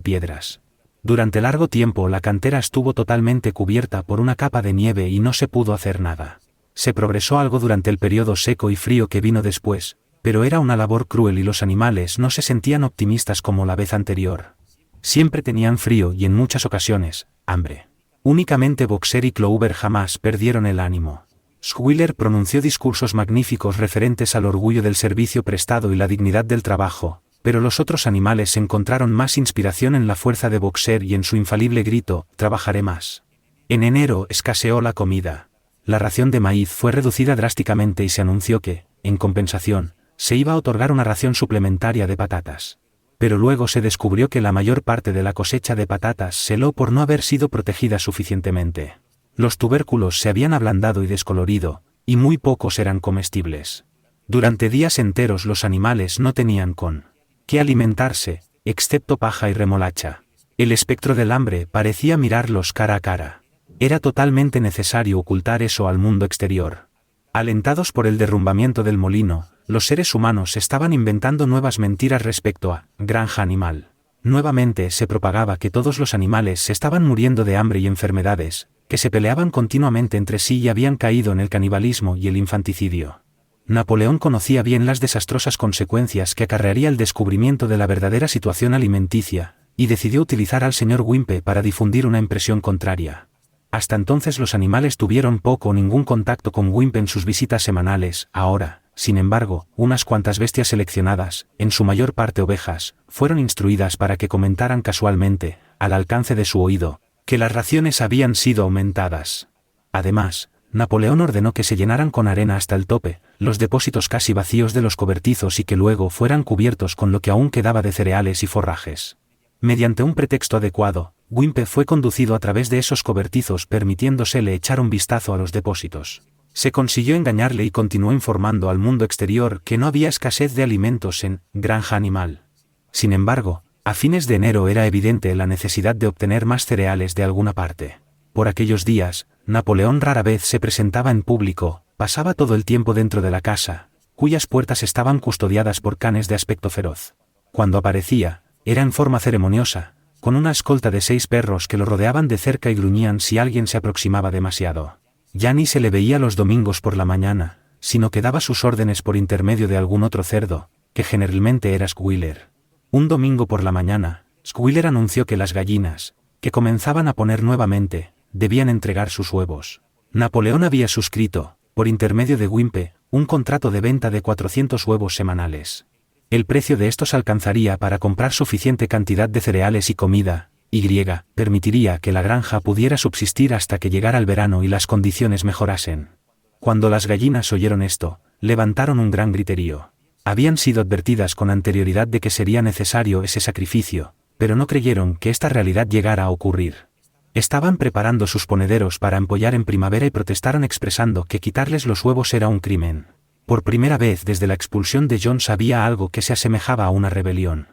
piedras. Durante largo tiempo la cantera estuvo totalmente cubierta por una capa de nieve y no se pudo hacer nada. Se progresó algo durante el periodo seco y frío que vino después, pero era una labor cruel y los animales no se sentían optimistas como la vez anterior. Siempre tenían frío y en muchas ocasiones, hambre. Únicamente Boxer y Clover jamás perdieron el ánimo. Squealer pronunció discursos magníficos referentes al orgullo del servicio prestado y la dignidad del trabajo, pero los otros animales encontraron más inspiración en la fuerza de Boxer y en su infalible grito, «Trabajaré más». En enero escaseó la comida. La ración de maíz fue reducida drásticamente y se anunció que, en compensación, se iba a otorgar una ración suplementaria de patatas. Pero luego se descubrió que la mayor parte de la cosecha de patatas se heló por no haber sido protegida suficientemente. Los tubérculos se habían ablandado y descolorido, y muy pocos eran comestibles. Durante días enteros los animales no tenían con qué alimentarse, excepto paja y remolacha. El espectro del hambre parecía mirarlos cara a cara. Era totalmente necesario ocultar eso al mundo exterior. Alentados por el derrumbamiento del molino, los seres humanos estaban inventando nuevas mentiras respecto a granja animal. Nuevamente se propagaba que todos los animales se estaban muriendo de hambre y enfermedades, que se peleaban continuamente entre sí y habían caído en el canibalismo y el infanticidio. Napoleón conocía bien las desastrosas consecuencias que acarrearía el descubrimiento de la verdadera situación alimenticia, y decidió utilizar al señor Wimpe para difundir una impresión contraria. Hasta entonces los animales tuvieron poco o ningún contacto con Wimpe en sus visitas semanales. Ahora, sin embargo, unas cuantas bestias seleccionadas, en su mayor parte ovejas, fueron instruidas para que comentaran casualmente, al alcance de su oído, que las raciones habían sido aumentadas. Además, Napoleón ordenó que se llenaran con arena hasta el tope los depósitos casi vacíos de los cobertizos y que luego fueran cubiertos con lo que aún quedaba de cereales y forrajes. Mediante un pretexto adecuado, Wimpe fue conducido a través de esos cobertizos permitiéndosele echar un vistazo a los depósitos. Se consiguió engañarle y continuó informando al mundo exterior que no había escasez de alimentos en granja animal. Sin embargo, a fines de enero era evidente la necesidad de obtener más cereales de alguna parte. Por aquellos días, Napoleón rara vez se presentaba en público, pasaba todo el tiempo dentro de la casa, cuyas puertas estaban custodiadas por canes de aspecto feroz. Cuando aparecía, era en forma ceremoniosa, con una escolta de 6 perros que lo rodeaban de cerca y gruñían si alguien se aproximaba demasiado. Ya ni se le veía los domingos por la mañana, sino que daba sus órdenes por intermedio de algún otro cerdo, que generalmente era Squealer. Un domingo por la mañana, Squealer anunció que las gallinas, que comenzaban a poner nuevamente, debían entregar sus huevos. Napoleón había suscrito, por intermedio de Wimpe, un contrato de venta de 400 huevos semanales. El precio de estos alcanzaría para comprar suficiente cantidad de cereales y comida, permitiría que la granja pudiera subsistir hasta que llegara el verano y las condiciones mejorasen. Cuando las gallinas oyeron esto, levantaron un gran griterío. Habían sido advertidas con anterioridad de que sería necesario ese sacrificio, pero no creyeron que esta realidad llegara a ocurrir. Estaban preparando sus ponederos para empollar en primavera y protestaron expresando que quitarles los huevos era un crimen. Por primera vez desde la expulsión de Jones había algo que se asemejaba a una rebelión.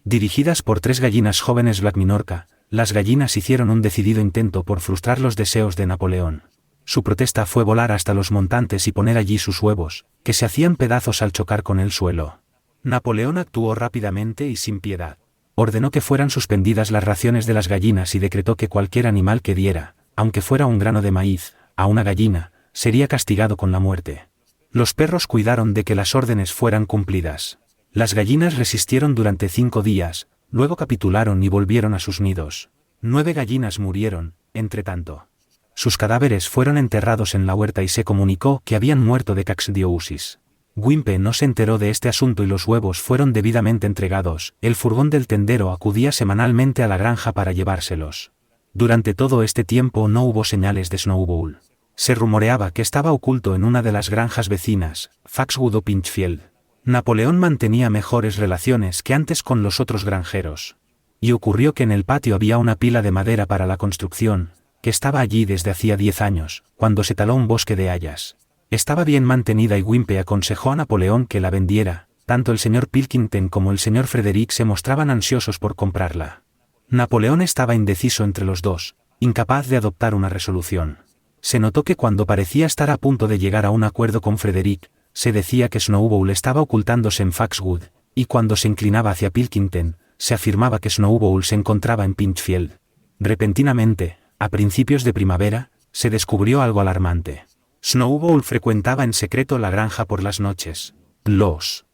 Dirigidas por 3 gallinas jóvenes Black Minorca, las gallinas hicieron un decidido intento por frustrar los deseos de Napoleón. Su protesta fue volar hasta los montantes y poner allí sus huevos, que se hacían pedazos al chocar con el suelo. Napoleón actuó rápidamente y sin piedad. Ordenó que fueran suspendidas las raciones de las gallinas y decretó que cualquier animal que diera, aunque fuera un grano de maíz, a una gallina, sería castigado con la muerte. Los perros cuidaron de que las órdenes fueran cumplidas. Las gallinas resistieron durante 5 días, luego capitularon y volvieron a sus nidos. 9 gallinas murieron, entretanto. Sus cadáveres fueron enterrados en la huerta y se comunicó que habían muerto de coccidiosis. Wimpe no se enteró de este asunto y los huevos fueron debidamente entregados. El furgón del tendero acudía semanalmente a la granja para llevárselos. Durante todo este tiempo no hubo señales de Snowball. Se rumoreaba que estaba oculto en una de las granjas vecinas, Foxwood o Pinchfield. Napoleón mantenía mejores relaciones que antes con los otros granjeros. Y ocurrió que en el patio había una pila de madera para la construcción, que estaba allí desde hacía 10 años, cuando se taló un bosque de hayas. Estaba bien mantenida y Wimpe aconsejó a Napoleón que la vendiera. Tanto el señor Pilkington como el señor Frederick se mostraban ansiosos por comprarla. Napoleón estaba indeciso entre los dos, incapaz de adoptar una resolución. Se notó que cuando parecía estar a punto de llegar a un acuerdo con Frederick, se decía que Snowball estaba ocultándose en Foxwood, y cuando se inclinaba hacia Pilkington, se afirmaba que Snowball se encontraba en Pinchfield. Repentinamente, a principios de primavera, se descubrió algo alarmante. Snowball frecuentaba en secreto la granja por las noches. Los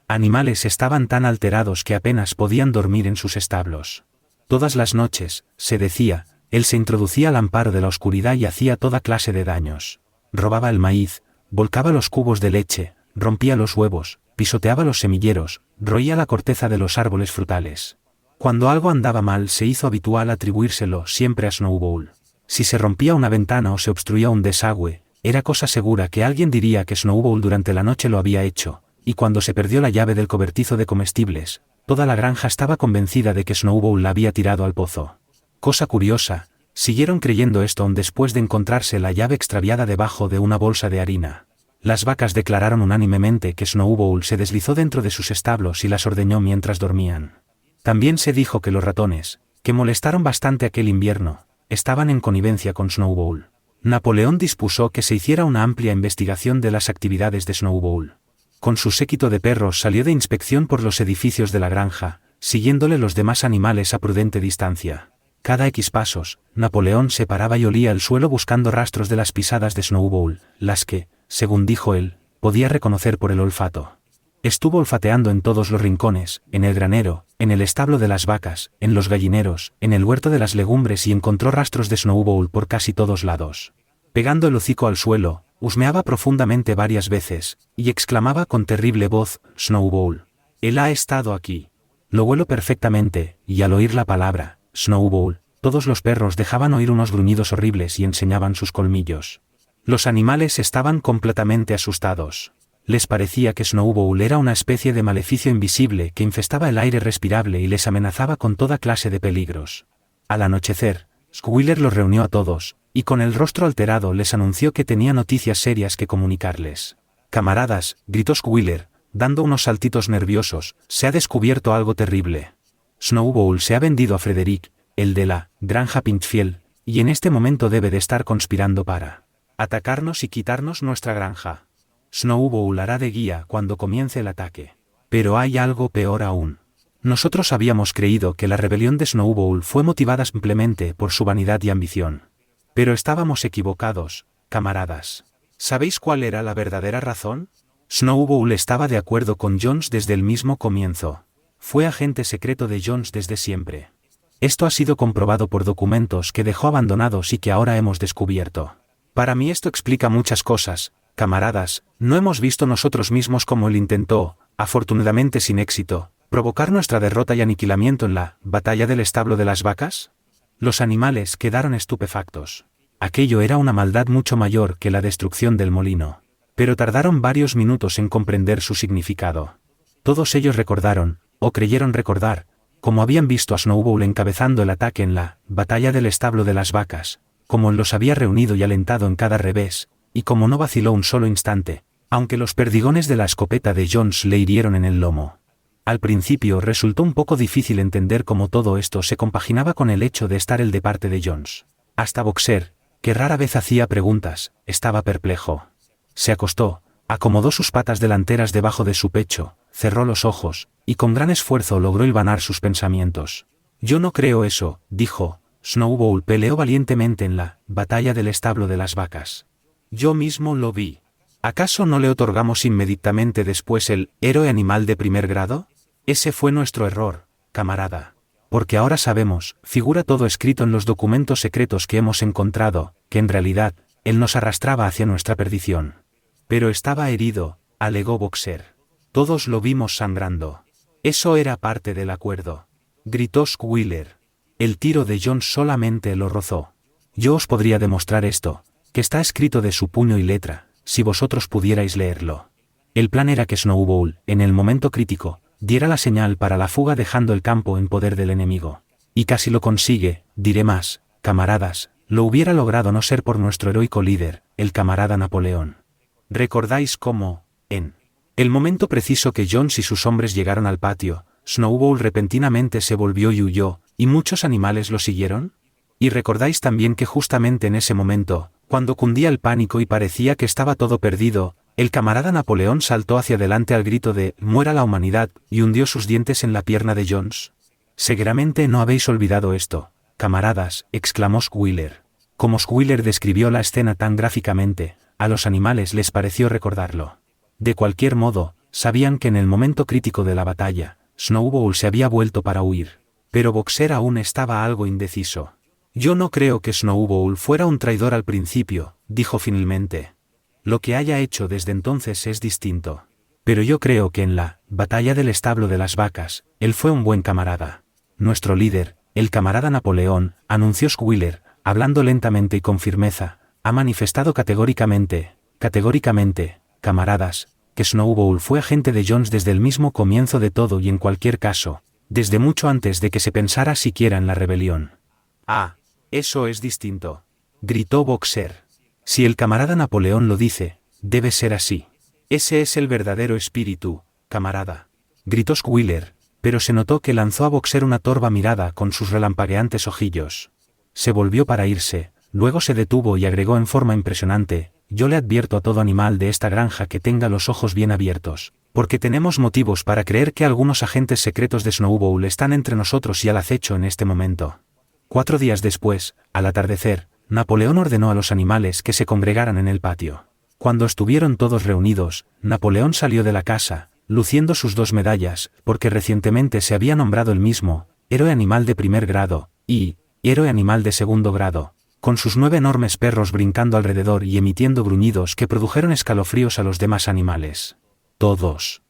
animales estaban tan alterados que apenas podían dormir en sus establos. Todas las noches, se decía, él se introducía al amparo de la oscuridad y hacía toda clase de daños. Robaba el maíz, volcaba los cubos de leche, rompía los huevos, pisoteaba los semilleros, roía la corteza de los árboles frutales. Cuando algo andaba mal se hizo habitual atribuírselo siempre a Snowball. Si se rompía una ventana o se obstruía un desagüe, era cosa segura que alguien diría que Snowball durante la noche lo había hecho, y cuando se perdió la llave del cobertizo de comestibles, toda la granja estaba convencida de que Snowball la había tirado al pozo. Cosa curiosa, siguieron creyendo esto aún después de encontrarse la llave extraviada debajo de una bolsa de harina. Las vacas declararon unánimemente que Snowball se deslizó dentro de sus establos y las ordeñó mientras dormían. También se dijo que los ratones, que molestaron bastante aquel invierno, estaban en connivencia con Snowball. Napoleón dispuso que se hiciera una amplia investigación de las actividades de Snowball. Con su séquito de perros salió de inspección por los edificios de la granja, siguiéndole los demás animales a prudente distancia. Cada X pasos, Napoleón se paraba y olía el suelo buscando rastros de las pisadas de Snowball, las que, según dijo él, podía reconocer por el olfato. Estuvo olfateando en todos los rincones, en el granero, en el establo de las vacas, en los gallineros, en el huerto de las legumbres y encontró rastros de Snowball por casi todos lados. Pegando el hocico al suelo, husmeaba profundamente varias veces, y exclamaba con terrible voz, «Snowball. Él ha estado aquí. Lo huelo perfectamente», y al oír la palabra, «Snowball», todos los perros dejaban oír unos gruñidos horribles y enseñaban sus colmillos. Los animales estaban completamente asustados. Les parecía que Snowball era una especie de maleficio invisible que infestaba el aire respirable y les amenazaba con toda clase de peligros. Al anochecer, Squealer los reunió a todos, y con el rostro alterado les anunció que tenía noticias serias que comunicarles. «Camaradas», gritó Squealer, dando unos saltitos nerviosos, «se ha descubierto algo terrible. Snowball se ha vendido a Frederick, el de la granja Pinchfield, y en este momento debe de estar conspirando para atacarnos y quitarnos nuestra granja. Snowball hará de guía cuando comience el ataque. Pero hay algo peor aún. Nosotros habíamos creído que la rebelión de Snowball fue motivada simplemente por su vanidad y ambición. Pero estábamos equivocados, camaradas. ¿Sabéis cuál era la verdadera razón? Snowball estaba de acuerdo con Jones desde el mismo comienzo. Fue agente secreto de Jones desde siempre. Esto ha sido comprobado por documentos que dejó abandonados y que ahora hemos descubierto. Para mí esto explica muchas cosas, camaradas. No hemos visto nosotros mismos cómo él intentó, afortunadamente sin éxito, provocar nuestra derrota y aniquilamiento en la batalla del establo de las vacas. Los animales quedaron estupefactos. Aquello era una maldad mucho mayor que la destrucción del molino. Pero tardaron varios minutos en comprender su significado. Todos ellos recordaron, o creyeron recordar, cómo habían visto a Snowball encabezando el ataque en la batalla del establo de las vacas, cómo los había reunido y alentado en cada revés, y cómo no vaciló un solo instante, aunque los perdigones de la escopeta de Jones le hirieron en el lomo. Al principio resultó un poco difícil entender cómo todo esto se compaginaba con el hecho de estar él de parte de Jones. Hasta Boxer, que rara vez hacía preguntas, estaba perplejo. Se acostó, acomodó sus patas delanteras debajo de su pecho, cerró los ojos, y con gran esfuerzo logró hilvanar sus pensamientos. «Yo no creo eso», dijo. «Snowball peleó valientemente en la batalla del establo de las vacas. Yo mismo lo vi. ¿Acaso no le otorgamos inmediatamente después el héroe animal de primer grado? Ese fue nuestro error, camarada. Porque ahora sabemos, figura todo escrito en los documentos secretos que hemos encontrado, que en realidad, él nos arrastraba hacia nuestra perdición. Pero estaba herido», alegó Boxer. «Todos lo vimos sangrando. Eso era parte del acuerdo», gritó Squealer. «El tiro de Jones solamente lo rozó. Yo os podría demostrar esto, que está escrito de su puño y letra, si vosotros pudierais leerlo. El plan era que Snowball, en el momento crítico, diera la señal para la fuga dejando el campo en poder del enemigo. Y casi lo consigue, diré más, camaradas, lo hubiera logrado no ser por nuestro heroico líder, el camarada Napoleón. ¿Recordáis cómo, en el momento preciso que Jones y sus hombres llegaron al patio, Snowball repentinamente se volvió y huyó, y muchos animales lo siguieron? Y recordáis también que justamente en ese momento, cuando cundía el pánico y parecía que estaba todo perdido, El camarada Napoleón saltó hacia adelante al grito de «¡Muera la humanidad!» y hundió sus dientes en la pierna de Jones. «Seguramente no habéis olvidado esto, camaradas», exclamó Schuyler. Como Schuyler describió la escena tan gráficamente, a los animales les pareció recordarlo. De cualquier modo, sabían que en el momento crítico de la batalla, Snowball se había vuelto para huir. Pero Boxer aún estaba algo indeciso. «Yo no creo que Snowball fuera un traidor al principio», dijo finalmente. «Lo que haya hecho desde entonces es distinto. Pero yo creo que en la batalla del establo de las vacas, él fue un buen camarada. Nuestro líder, el camarada Napoleón», anunció Schuyler, hablando lentamente y con firmeza, «ha manifestado categóricamente, camaradas, que Snowball fue agente de Jones desde el mismo comienzo de todo y en cualquier caso, desde mucho antes de que se pensara siquiera en la rebelión». «Ah, eso es distinto», gritó Boxer. «Si el camarada Napoleón lo dice, debe ser así. Ese es el verdadero espíritu, camarada», gritó Schuyler, pero se notó que lanzó a Boxer una torva mirada con sus relampagueantes ojillos. Se volvió para irse, luego se detuvo y agregó en forma impresionante: «Yo le advierto a todo animal de esta granja que tenga los ojos bien abiertos, porque tenemos motivos para creer que algunos agentes secretos de Snowball están entre nosotros y al acecho en este momento». 4 días después, al atardecer, Napoleón ordenó a los animales que se congregaran en el patio. Cuando estuvieron todos reunidos, Napoleón salió de la casa, luciendo sus 2 medallas, porque recientemente se había nombrado el mismo, héroe animal de primer grado, y héroe animal de segundo grado, con sus 9 enormes perros brincando alrededor y emitiendo gruñidos que produjeron escalofríos a los demás animales. Todos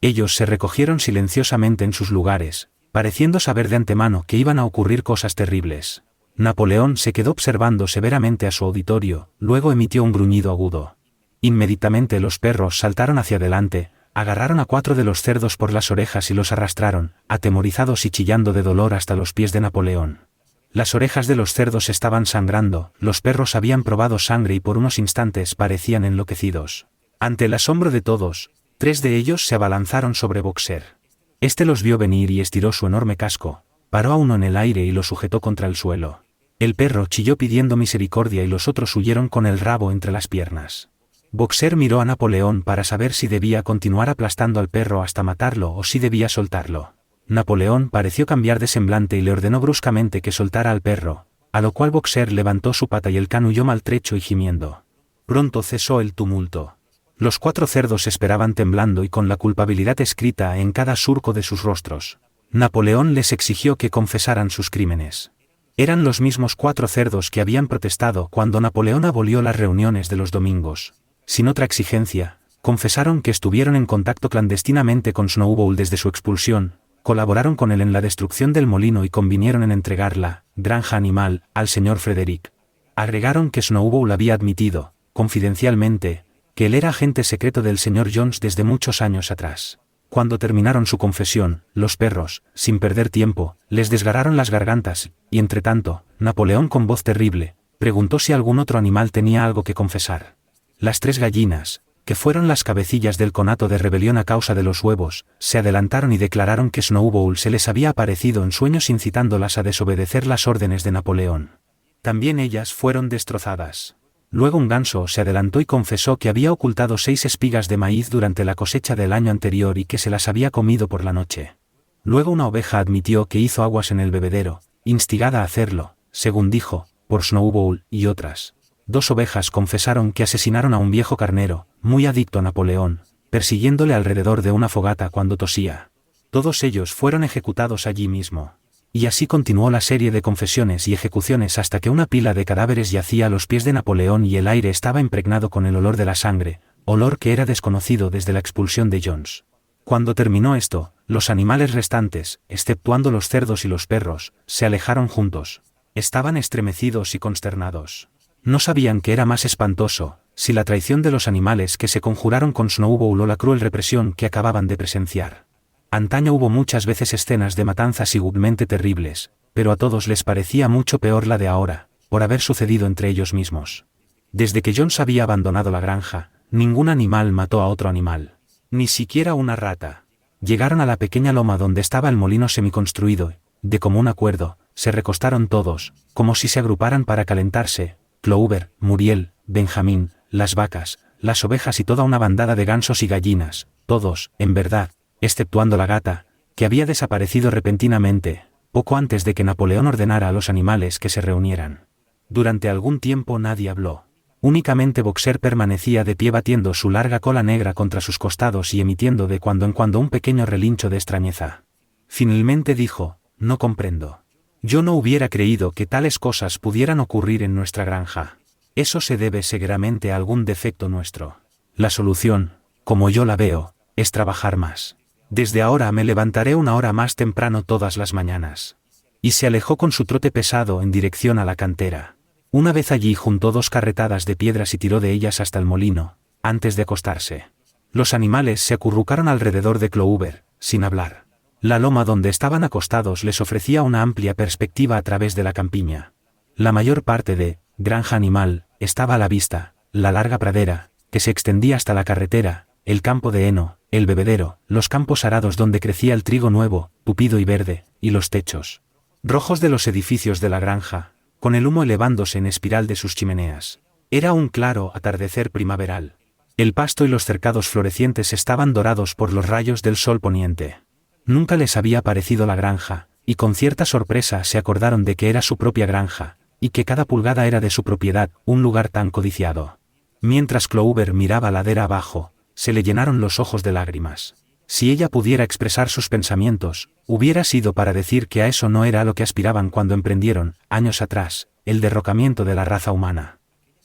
ellos se recogieron silenciosamente en sus lugares, pareciendo saber de antemano que iban a ocurrir cosas terribles. Napoleón se quedó observando severamente a su auditorio, luego emitió un gruñido agudo. Inmediatamente los perros saltaron hacia adelante, agarraron a 4 de los cerdos por las orejas y los arrastraron, atemorizados y chillando de dolor hasta los pies de Napoleón. Las orejas de los cerdos estaban sangrando, los perros habían probado sangre y por unos instantes parecían enloquecidos. Ante el asombro de todos, 3 de ellos se abalanzaron sobre Boxer. Este los vio venir y estiró su enorme casco, paró a uno en el aire y lo sujetó contra el suelo. El perro chilló pidiendo misericordia y los otros huyeron con el rabo entre las piernas. Boxer miró a Napoleón para saber si debía continuar aplastando al perro hasta matarlo o si debía soltarlo. Napoleón pareció cambiar de semblante y le ordenó bruscamente que soltara al perro, a lo cual Boxer levantó su pata y el can huyó maltrecho y gimiendo. Pronto cesó el tumulto. Los 4 cerdos esperaban temblando y con la culpabilidad escrita en cada surco de sus rostros. Napoleón les exigió que confesaran sus crímenes. Eran los mismos 4 cerdos que habían protestado cuando Napoleón abolió las reuniones de los domingos. Sin otra exigencia, confesaron que estuvieron en contacto clandestinamente con Snowball desde su expulsión, colaboraron con él en la destrucción del molino y convinieron en entregar la granja animal al señor Frederick. Agregaron que Snowball había admitido, confidencialmente, que él era agente secreto del señor Jones desde muchos años atrás. Cuando terminaron su confesión, los perros, sin perder tiempo, les desgarraron las gargantas, y entretanto, Napoleón con voz terrible, preguntó si algún otro animal tenía algo que confesar. Las 3 gallinas, que fueron las cabecillas del conato de rebelión a causa de los huevos, se adelantaron y declararon que Snowball se les había aparecido en sueños incitándolas a desobedecer las órdenes de Napoleón. También ellas fueron destrozadas. Luego un ganso se adelantó y confesó que había ocultado 6 espigas de maíz durante la cosecha del año anterior y que se las había comido por la noche. Luego una oveja admitió que hizo aguas en el bebedero, instigada a hacerlo, según dijo, por Snowball y otras. 2 ovejas confesaron que asesinaron a un viejo carnero, muy adicto a Napoleón, persiguiéndole alrededor de una fogata cuando tosía. Todos ellos fueron ejecutados allí mismo. Y así continuó la serie de confesiones y ejecuciones hasta que una pila de cadáveres yacía a los pies de Napoleón y el aire estaba impregnado con el olor de la sangre, olor que era desconocido desde la expulsión de Jones. Cuando terminó esto, los animales restantes, exceptuando los cerdos y los perros, se alejaron juntos. Estaban estremecidos y consternados. No sabían qué era más espantoso, si la traición de los animales que se conjuraron con Snowball o la cruel represión que acababan de presenciar. Antaño hubo muchas veces escenas de matanzas igualmente terribles, pero a todos les parecía mucho peor la de ahora, por haber sucedido entre ellos mismos. Desde que Jones había abandonado la granja, ningún animal mató a otro animal, ni siquiera una rata. Llegaron a la pequeña loma donde estaba el molino semiconstruido, de común acuerdo, se recostaron todos, como si se agruparan para calentarse, Clover, Muriel, Benjamín, las vacas, las ovejas y toda una bandada de gansos y gallinas, todos, en verdad, exceptuando la gata, que había desaparecido repentinamente, poco antes de que Napoleón ordenara a los animales que se reunieran. Durante algún tiempo nadie habló. Únicamente Boxer permanecía de pie batiendo su larga cola negra contra sus costados y emitiendo de cuando en cuando un pequeño relincho de extrañeza. Finalmente dijo: «No comprendo. Yo no hubiera creído que tales cosas pudieran ocurrir en nuestra granja. Eso se debe seguramente a algún defecto nuestro. La solución, como yo la veo, es trabajar más. Desde ahora me levantaré una hora más temprano todas las mañanas». Y se alejó con su trote pesado en dirección a la cantera. Una vez allí juntó 2 carretadas de piedras y tiró de ellas hasta el molino, antes de acostarse. Los animales se acurrucaron alrededor de Clover, sin hablar. La loma donde estaban acostados les ofrecía una amplia perspectiva a través de la campiña. La mayor parte de granja animal estaba a la vista, la larga pradera, que se extendía hasta la carretera, el campo de heno, el bebedero, los campos arados donde crecía el trigo nuevo, tupido y verde, y los techos rojos de los edificios de la granja, con el humo elevándose en espiral de sus chimeneas. Era un claro atardecer primaveral. El pasto y los cercados florecientes estaban dorados por los rayos del sol poniente. Nunca les había parecido la granja, y con cierta sorpresa se acordaron de que era su propia granja, y que cada pulgada era de su propiedad, un lugar tan codiciado. Mientras Clover miraba ladera abajo, se le llenaron los ojos de lágrimas. Si ella pudiera expresar sus pensamientos, hubiera sido para decir que a eso no era a lo que aspiraban cuando emprendieron, años atrás, el derrocamiento de la raza humana.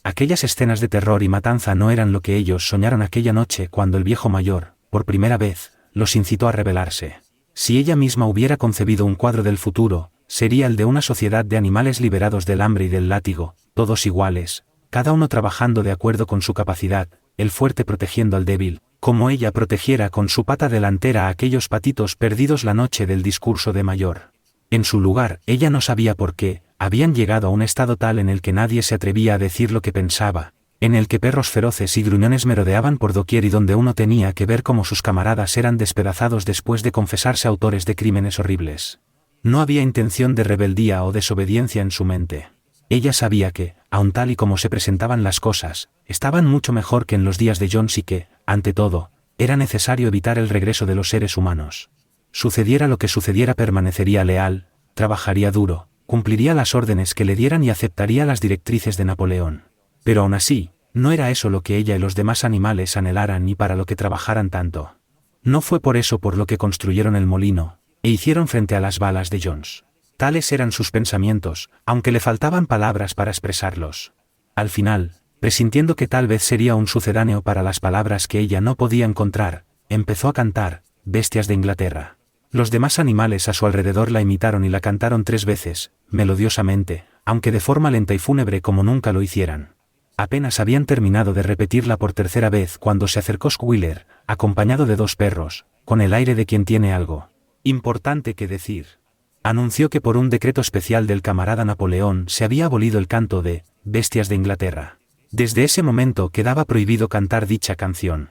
Aquellas escenas de terror y matanza no eran lo que ellos soñaron aquella noche cuando el viejo mayor, por primera vez, los incitó a rebelarse. Si ella misma hubiera concebido un cuadro del futuro, sería el de una sociedad de animales liberados del hambre y del látigo, todos iguales, cada uno trabajando de acuerdo con su capacidad, el fuerte protegiendo al débil, como ella protegiera con su pata delantera a aquellos patitos perdidos la noche del discurso de Mayor. En su lugar, ella no sabía por qué, habían llegado a un estado tal en el que nadie se atrevía a decir lo que pensaba, en el que perros feroces y gruñones merodeaban por doquier y donde uno tenía que ver cómo sus camaradas eran despedazados después de confesarse autores de crímenes horribles. No había intención de rebeldía o desobediencia en su mente. Ella sabía que, aun tal y como se presentaban las cosas, estaban mucho mejor que en los días de Jones y que, ante todo, era necesario evitar el regreso de los seres humanos. Sucediera lo que sucediera, permanecería leal, trabajaría duro, cumpliría las órdenes que le dieran y aceptaría las directrices de Napoleón. Pero aún así, no era eso lo que ella y los demás animales anhelaran ni para lo que trabajaran tanto. No fue por eso por lo que construyeron el molino, e hicieron frente a las balas de Jones. Tales eran sus pensamientos, aunque le faltaban palabras para expresarlos. Al final, presintiendo que tal vez sería un sucedáneo para las palabras que ella no podía encontrar, empezó a cantar, Bestias de Inglaterra. Los demás animales a su alrededor la imitaron y la cantaron 3 veces, melodiosamente, aunque de forma lenta y fúnebre como nunca lo hicieran. Apenas habían terminado de repetirla por 3ª vez cuando se acercó Squealer, acompañado de 2 perros, con el aire de quien tiene algo importante que decir. Anunció que por un decreto especial del camarada Napoleón se había abolido el canto de Bestias de Inglaterra. Desde ese momento quedaba prohibido cantar dicha canción.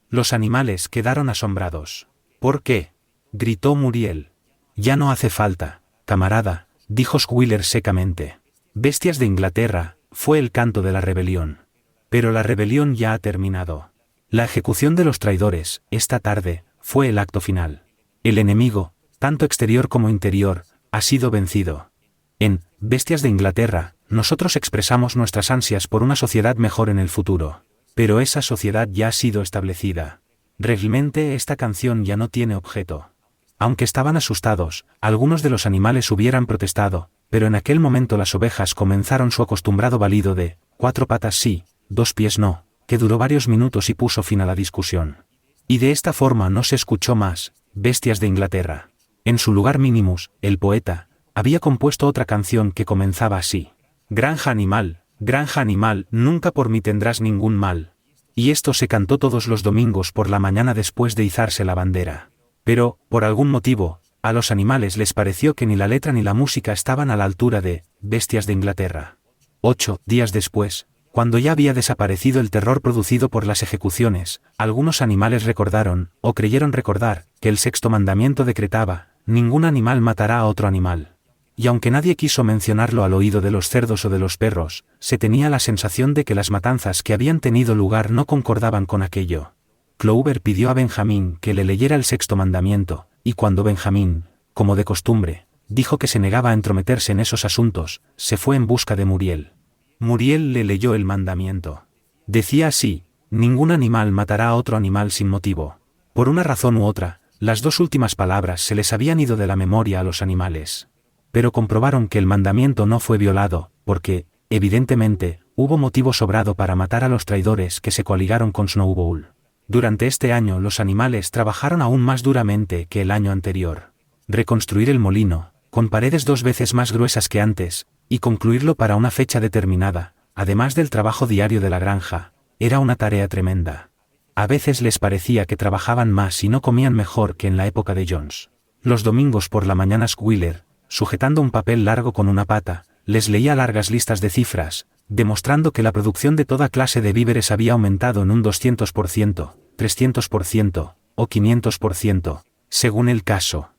Los animales quedaron asombrados. «¿Por qué?», gritó Muriel. «Ya no hace falta, camarada», dijo Squealer secamente. «Bestias de Inglaterra» fue el canto de la rebelión. Pero la rebelión ya ha terminado. La ejecución de los traidores, esta tarde, fue el acto final. El enemigo, tanto exterior como interior, ha sido vencido. En Bestias de Inglaterra, nosotros expresamos nuestras ansias por una sociedad mejor en el futuro. Pero esa sociedad ya ha sido establecida. Realmente esta canción ya no tiene objeto. Aunque estaban asustados, algunos de los animales hubieran protestado, pero en aquel momento las ovejas comenzaron su acostumbrado balido de 4 patas sí, 2 pies no, que duró varios minutos y puso fin a la discusión. Y de esta forma no se escuchó más Bestias de Inglaterra. En su lugar Minimus, el poeta, había compuesto otra canción que comenzaba así: granja animal, nunca por mí tendrás ningún mal. Y esto se cantó todos los domingos por la mañana después de izarse la bandera. Pero, por algún motivo, a los animales les pareció que ni la letra ni la música estaban a la altura de Bestias de Inglaterra. 8 días después, cuando ya había desaparecido el terror producido por las ejecuciones, algunos animales recordaron, o creyeron recordar, que el 6º mandamiento decretaba: ningún animal matará a otro animal. Y aunque nadie quiso mencionarlo al oído de los cerdos o de los perros, se tenía la sensación de que las matanzas que habían tenido lugar no concordaban con aquello. Clover pidió a Benjamín que le leyera el sexto mandamiento, y cuando Benjamín, como de costumbre, dijo que se negaba a entrometerse en esos asuntos, se fue en busca de Muriel. Muriel le leyó el mandamiento. Decía así: ningún animal matará a otro animal sin motivo. Por una razón u otra, las dos últimas palabras se les habían ido de la memoria a los animales. Pero comprobaron que el mandamiento no fue violado, porque, evidentemente, hubo motivo sobrado para matar a los traidores que se coaligaron con Snowball. Durante este año los animales trabajaron aún más duramente que el año anterior. Reconstruir el molino, con paredes 2 veces más gruesas que antes, y concluirlo para una fecha determinada, además del trabajo diario de la granja, era una tarea tremenda. A veces les parecía que trabajaban más y no comían mejor que en la época de Jones. Los domingos por la mañana Squealer, sujetando un papel largo con una pata, les leía largas listas de cifras, demostrando que la producción de toda clase de víveres había aumentado en un 200%, 300% o 500%, según el caso.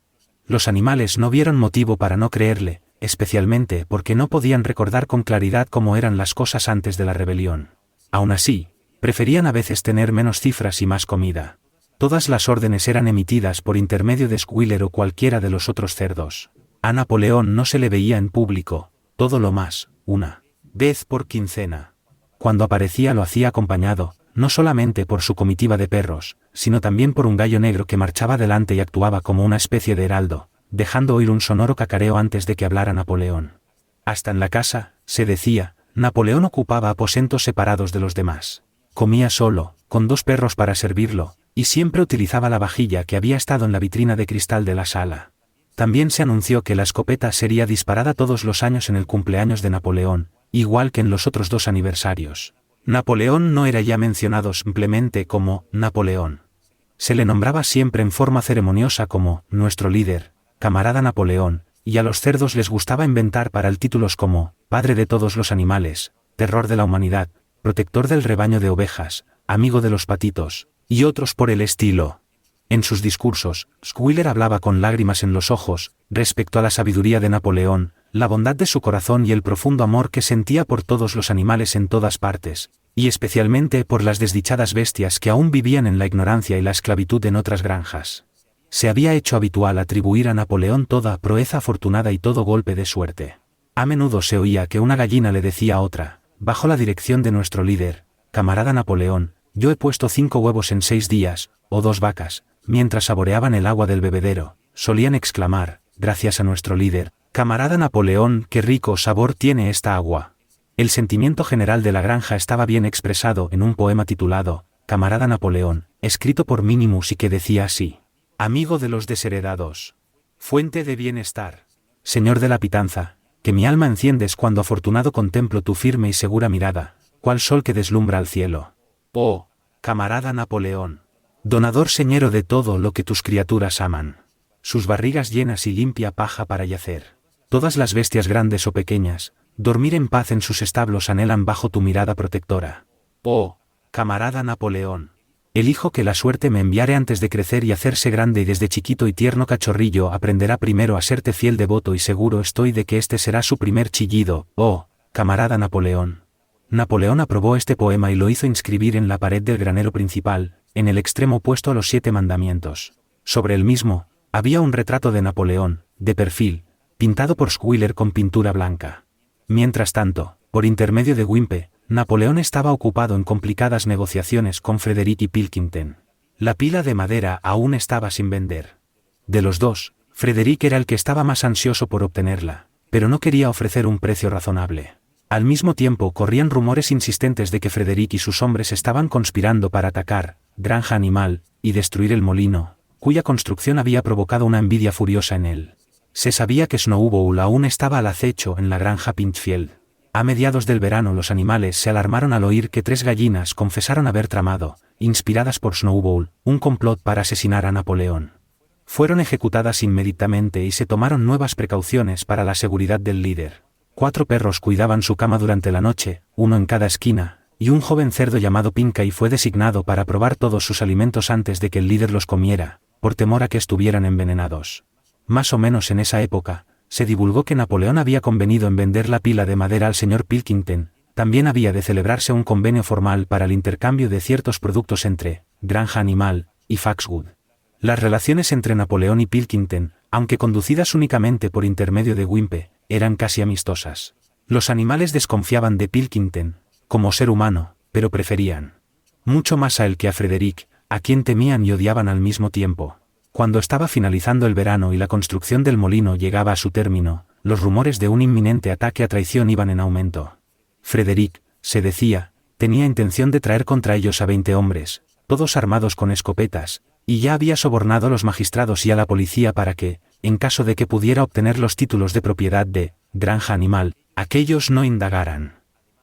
Los animales no vieron motivo para no creerle, especialmente porque no podían recordar con claridad cómo eran las cosas antes de la rebelión. Aún así, preferían a veces tener menos cifras y más comida. Todas las órdenes eran emitidas por intermedio de Squealer o cualquiera de los otros cerdos. A Napoleón no se le veía en público, todo lo más, una vez por quincena. Cuando aparecía lo hacía acompañado, no solamente por su comitiva de perros, sino también por un gallo negro que marchaba delante y actuaba como una especie de heraldo, dejando oír un sonoro cacareo antes de que hablara Napoleón. Hasta en la casa, se decía, Napoleón ocupaba aposentos separados de los demás. Comía solo, con 2 perros para servirlo, y siempre utilizaba la vajilla que había estado en la vitrina de cristal de la sala. También se anunció que la escopeta sería disparada todos los años en el cumpleaños de Napoleón, igual que en los otros 2 aniversarios. Napoleón no era ya mencionado simplemente como Napoleón. Se le nombraba siempre en forma ceremoniosa como nuestro líder, camarada Napoleón, y a los cerdos les gustaba inventar para él títulos como padre de todos los animales, terror de la humanidad, protector del rebaño de ovejas, amigo de los patitos, y otros por el estilo. En sus discursos, Squealer hablaba con lágrimas en los ojos, respecto a la sabiduría de Napoleón, la bondad de su corazón y el profundo amor que sentía por todos los animales en todas partes, y especialmente por las desdichadas bestias que aún vivían en la ignorancia y la esclavitud en otras granjas. Se había hecho habitual atribuir a Napoleón toda proeza afortunada y todo golpe de suerte. A menudo se oía que una gallina le decía a otra, bajo la dirección de nuestro líder, camarada Napoleón, yo he puesto 5 huevos en 6 días, o 2 vacas. Mientras saboreaban el agua del bebedero, solían exclamar, gracias a nuestro líder, camarada Napoleón, qué rico sabor tiene esta agua. El sentimiento general de la granja estaba bien expresado en un poema titulado, Camarada Napoleón, escrito por Minimus y que decía así: amigo de los desheredados, fuente de bienestar, señor de la pitanza, que mi alma enciendes cuando afortunado contemplo tu firme y segura mirada, cual sol que deslumbra al cielo. Oh, camarada Napoleón, donador señero de todo lo que tus criaturas aman. Sus barrigas llenas y limpia paja para yacer. Todas las bestias grandes o pequeñas, dormir en paz en sus establos anhelan bajo tu mirada protectora. Oh, camarada Napoleón, el hijo que la suerte me enviare antes de crecer y hacerse grande y desde chiquito y tierno cachorrillo aprenderá primero a serte fiel devoto y seguro estoy de que este será su primer chillido. Oh, camarada Napoleón. Napoleón aprobó este poema y lo hizo inscribir en la pared del granero principal, en el extremo opuesto a los 7 mandamientos. Sobre el mismo, había un retrato de Napoleón, de perfil, pintado por Squealer con pintura blanca. Mientras tanto, por intermedio de Wimpe, Napoleón estaba ocupado en complicadas negociaciones con Frederick y Pilkington. La pila de madera aún estaba sin vender. De los 2, Frederick era el que estaba más ansioso por obtenerla, pero no quería ofrecer un precio razonable. Al mismo tiempo corrían rumores insistentes de que Frederick y sus hombres estaban conspirando para atacar Granja Animal y destruir el molino, cuya construcción había provocado una envidia furiosa en él. Se sabía que Snowball aún estaba al acecho en la granja Pinchfield. A mediados del verano los animales se alarmaron al oír que 3 gallinas confesaron haber tramado, inspiradas por Snowball, un complot para asesinar a Napoleón. Fueron ejecutadas inmediatamente y se tomaron nuevas precauciones para la seguridad del líder. 4 perros cuidaban su cama durante la noche, uno en cada esquina, y un joven cerdo llamado Pinkay fue designado para probar todos sus alimentos antes de que el líder los comiera, por temor a que estuvieran envenenados. Más o menos en esa época, se divulgó que Napoleón había convenido en vender la pila de madera al señor Pilkington. También había de celebrarse un convenio formal para el intercambio de ciertos productos entre Granja Animal y Foxwood. Las relaciones entre Napoleón y Pilkington, aunque conducidas únicamente por intermedio de Wimpe, eran casi amistosas. Los animales desconfiaban de Pilkington, como ser humano, pero preferían mucho más a él que a Frederick, a quien temían y odiaban al mismo tiempo. Cuando estaba finalizando el verano y la construcción del molino llegaba a su término, los rumores de un inminente ataque a traición iban en aumento. Frederick, se decía, tenía intención de traer contra ellos a 20 hombres, todos armados con escopetas, y ya había sobornado a los magistrados y a la policía para que, en caso de que pudiera obtener los títulos de propiedad de Granja Animal, aquellos no indagaran.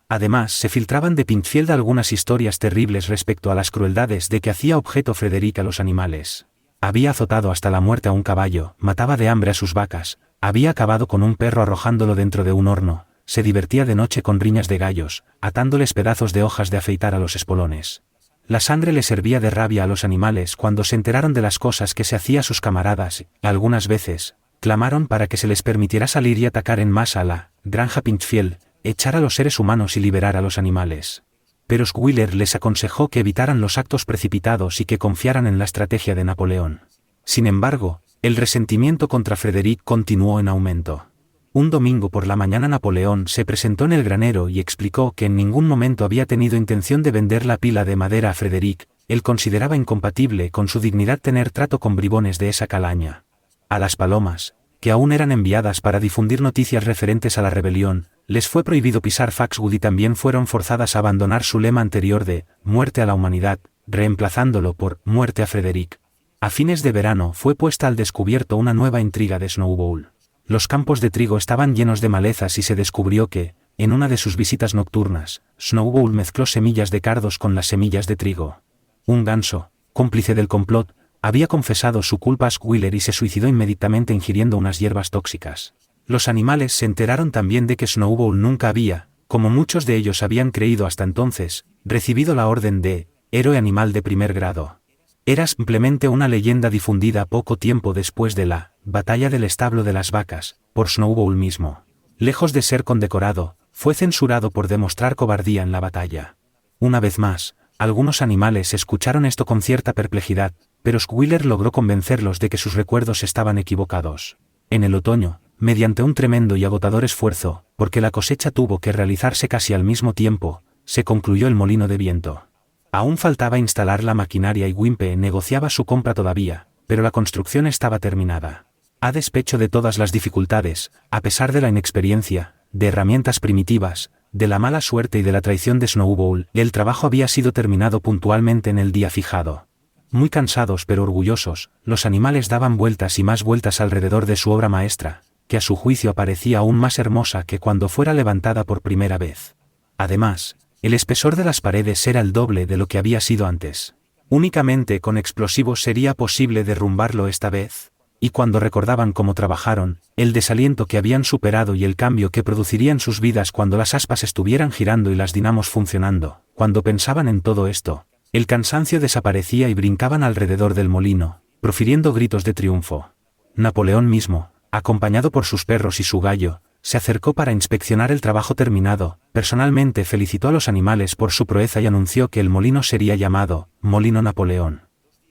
Además, se filtraban de Pinchfield algunas historias terribles respecto a las crueldades de que hacía objeto Frederick a los animales. Había azotado hasta la muerte a un caballo, mataba de hambre a sus vacas, había acabado con un perro arrojándolo dentro de un horno, se divertía de noche con riñas de gallos, atándoles pedazos de hojas de afeitar a los espolones. La sangre le servía de rabia a los animales cuando se enteraron de las cosas que se hacía a sus camaradas, y, algunas veces, clamaron para que se les permitiera salir y atacar en masa a la Granja Pinchfield, echar a los seres humanos y liberar a los animales. Pero Schuyler les aconsejó que evitaran los actos precipitados y que confiaran en la estrategia de Napoleón. Sin embargo, el resentimiento contra Frederick continuó en aumento. Un domingo por la mañana Napoleón se presentó en el granero y explicó que en ningún momento había tenido intención de vender la pila de madera a Frederick. Él consideraba incompatible con su dignidad tener trato con bribones de esa calaña. A las palomas, que aún eran enviadas para difundir noticias referentes a la rebelión, les fue prohibido pisar Foxwood y también fueron forzadas a abandonar su lema anterior de «muerte a la humanidad», reemplazándolo por «muerte a Frederick». A fines de verano fue puesta al descubierto una nueva intriga de Snowball. Los campos de trigo estaban llenos de malezas y se descubrió que, en una de sus visitas nocturnas, Snowball mezcló semillas de cardos con las semillas de trigo. Un ganso, cómplice del complot, había confesado su culpa a Schuyler y se suicidó inmediatamente ingiriendo unas hierbas tóxicas. Los animales se enteraron también de que Snowball nunca había, como muchos de ellos habían creído hasta entonces, recibido la orden de héroe animal de primer grado. Era simplemente una leyenda difundida poco tiempo después de la batalla del establo de las vacas, por Snowball mismo. Lejos de ser condecorado, fue censurado por demostrar cobardía en la batalla. Una vez más, algunos animales escucharon esto con cierta perplejidad, pero Schuyler logró convencerlos de que sus recuerdos estaban equivocados. En el otoño, mediante un tremendo y agotador esfuerzo, porque la cosecha tuvo que realizarse casi al mismo tiempo, se concluyó el molino de viento. Aún faltaba instalar la maquinaria y Wimpe negociaba su compra todavía, pero la construcción estaba terminada. A despecho de todas las dificultades, a pesar de la inexperiencia, de herramientas primitivas, de la mala suerte y de la traición de Snowball, el trabajo había sido terminado puntualmente en el día fijado. Muy cansados pero orgullosos, los animales daban vueltas y más vueltas alrededor de su obra maestra, que a su juicio aparecía aún más hermosa que cuando fuera levantada por primera vez. Además, el espesor de las paredes era el doble de lo que había sido antes. Únicamente con explosivos sería posible derrumbarlo esta vez. Y cuando recordaban cómo trabajaron, el desaliento que habían superado y el cambio que produciría en sus vidas cuando las aspas estuvieran girando y las dinamos funcionando, cuando pensaban en todo esto, el cansancio desaparecía y brincaban alrededor del molino, profiriendo gritos de triunfo. Napoleón mismo, acompañado por sus perros y su gallo, se acercó para inspeccionar el trabajo terminado, personalmente felicitó a los animales por su proeza y anunció que el molino sería llamado Molino Napoleón.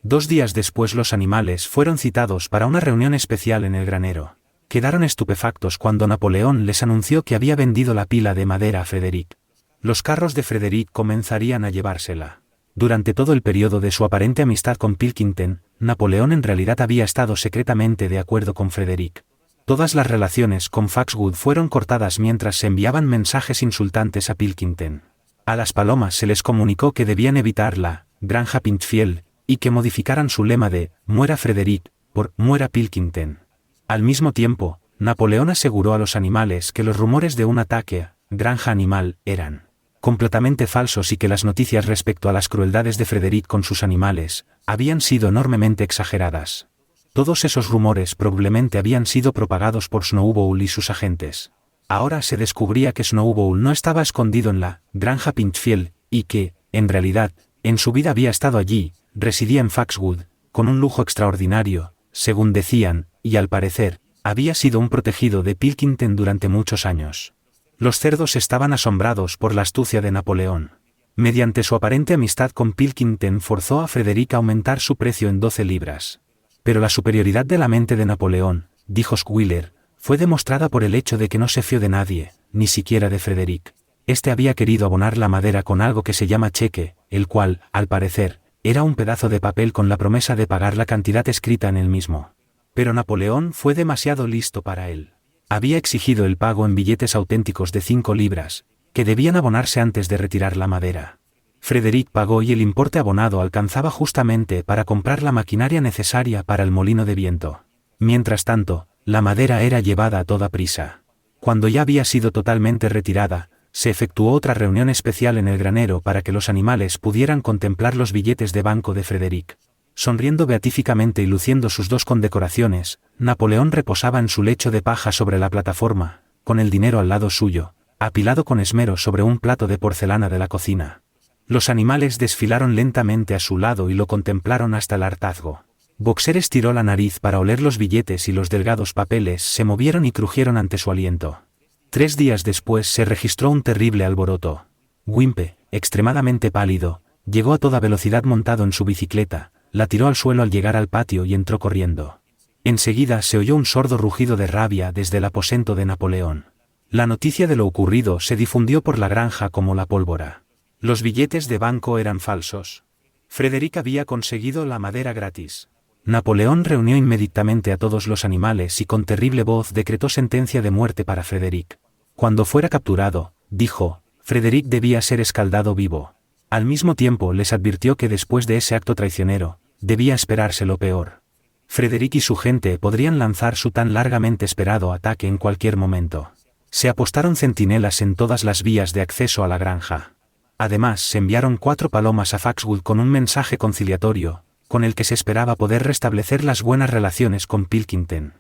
2 días después los animales fueron citados para una reunión especial en el granero. Quedaron estupefactos cuando Napoleón les anunció que había vendido la pila de madera a Frederick. Los carros de Frederick comenzarían a llevársela. Durante todo el periodo de su aparente amistad con Pilkington, Napoleón en realidad había estado secretamente de acuerdo con Frederick. Todas las relaciones con Foxwood fueron cortadas mientras se enviaban mensajes insultantes a Pilkington. A las palomas se les comunicó que debían evitar la Granja Pinchfield, y que modificaran su lema de «Muera Frederick» por «Muera Pilkington». Al mismo tiempo, Napoleón aseguró a los animales que los rumores de un ataque a Granja Animal eran completamente falsos y que las noticias respecto a las crueldades de Frederick con sus animales habían sido enormemente exageradas. Todos esos rumores probablemente habían sido propagados por Snowball y sus agentes. Ahora se descubría que Snowball no estaba escondido en la Granja Pinchfield y que, en realidad, en su vida había estado allí. Residía en Foxwood, con un lujo extraordinario, según decían, y al parecer, Había sido un protegido de Pilkington durante muchos años. Los cerdos estaban asombrados por la astucia de Napoleón. Mediante su aparente amistad con Pilkington forzó a Frederick a aumentar su precio en 12 libras. Pero la superioridad de la mente de Napoleón, dijo Schuyler, fue demostrada por el hecho de que no se fió de nadie, ni siquiera de Frederick. Este había querido abonar la madera con algo que se llama cheque, el cual, al parecer, era un pedazo de papel con la promesa de pagar la cantidad escrita en el mismo. Pero Napoleón fue demasiado listo para él. Había exigido el pago en billetes auténticos de 5 libras, que debían abonarse antes de retirar la madera. Frederick pagó y el importe abonado alcanzaba justamente para comprar la maquinaria necesaria para el molino de viento. Mientras tanto, la madera era llevada a toda prisa. Cuando ya había sido totalmente retirada, se efectuó otra reunión especial en el granero para que los animales pudieran contemplar los billetes de banco de Frederick. Sonriendo beatíficamente y luciendo sus 2 condecoraciones, Napoleón reposaba en su lecho de paja sobre la plataforma, con el dinero al lado suyo, apilado con esmero sobre un plato de porcelana de la cocina. Los animales desfilaron lentamente a su lado y lo contemplaron hasta el hartazgo. Boxer estiró la nariz para oler los billetes y los delgados papeles se movieron y crujieron ante su aliento. 3 días después se registró un terrible alboroto. Wimpe, extremadamente pálido, llegó a toda velocidad montado en su bicicleta, la tiró al suelo al llegar al patio y entró corriendo. Enseguida se oyó un sordo rugido de rabia desde el aposento de Napoleón. La noticia de lo ocurrido se difundió por la granja como la pólvora. Los billetes de banco eran falsos. Frederick había conseguido la madera gratis. Napoleón reunió inmediatamente a todos los animales y con terrible voz decretó sentencia de muerte para Frederick. Cuando fuera capturado, dijo, Frederick debía ser escaldado vivo. Al mismo tiempo les advirtió que después de ese acto traicionero, debía esperarse lo peor. Frederick y su gente podrían lanzar su tan largamente esperado ataque en cualquier momento. Se apostaron centinelas en todas las vías de acceso a la granja. Además, se enviaron 4 palomas a Foxwood con un mensaje conciliatorio, con el que se esperaba poder restablecer las buenas relaciones con Pilkington.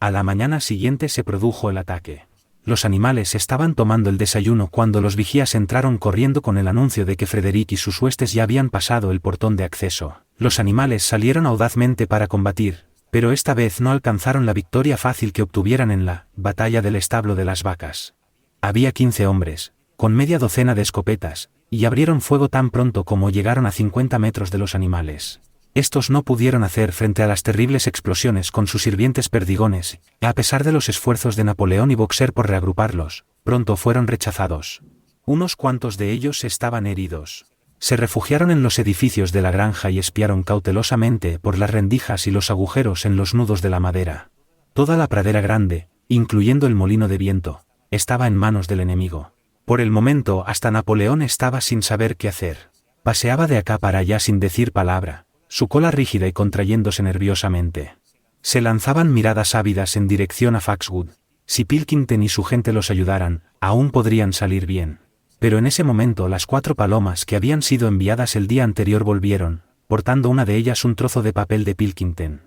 A la mañana siguiente se produjo el ataque. Los animales estaban tomando el desayuno cuando los vigías entraron corriendo con el anuncio de que Frederick y sus huestes ya habían pasado el portón de acceso. Los animales salieron audazmente para combatir, pero esta vez no alcanzaron la victoria fácil que obtuvieran en la batalla del establo de las vacas. Había 15 hombres, con media docena de escopetas, y abrieron fuego tan pronto como llegaron a 50 metros de los animales. Estos no pudieron hacer frente a las terribles explosiones con sus hirvientes perdigones, y a pesar de los esfuerzos de Napoleón y Boxer por reagruparlos, pronto fueron rechazados. Unos cuantos de ellos estaban heridos. Se refugiaron en los edificios de la granja y espiaron cautelosamente por las rendijas y los agujeros en los nudos de la madera. Toda la pradera grande, incluyendo el molino de viento, estaba en manos del enemigo. Por el momento hasta Napoleón estaba sin saber qué hacer. Paseaba de acá para allá sin decir palabra, su cola rígida y contrayéndose nerviosamente. Se lanzaban miradas ávidas en dirección a Foxwood. Si Pilkington y su gente los ayudaran, aún podrían salir bien. Pero en ese momento las 4 palomas que habían sido enviadas el día anterior volvieron, portando una de ellas un trozo de papel de Pilkington.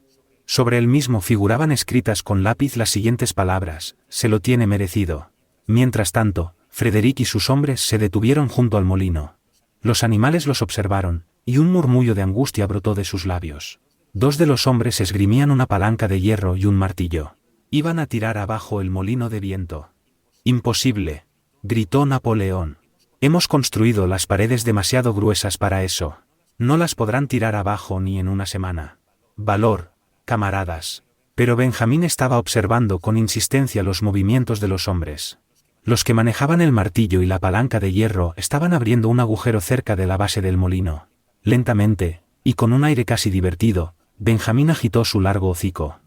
Sobre el mismo figuraban escritas con lápiz las siguientes palabras: se lo tiene merecido. Mientras tanto, Frederick y sus hombres se detuvieron junto al molino. Los animales los observaron, y un murmullo de angustia brotó de sus labios. 2 de los hombres esgrimían una palanca de hierro y un martillo. Iban a tirar abajo el molino de viento. «Imposible», gritó Napoleón. «Hemos construido las paredes demasiado gruesas para eso. No las podrán tirar abajo ni en una semana. Valor, camaradas». Pero Benjamín estaba observando con insistencia los movimientos de los hombres. Los que manejaban el martillo y la palanca de hierro estaban abriendo un agujero cerca de la base del molino. Lentamente, y con un aire casi divertido, Benjamín agitó su largo hocico.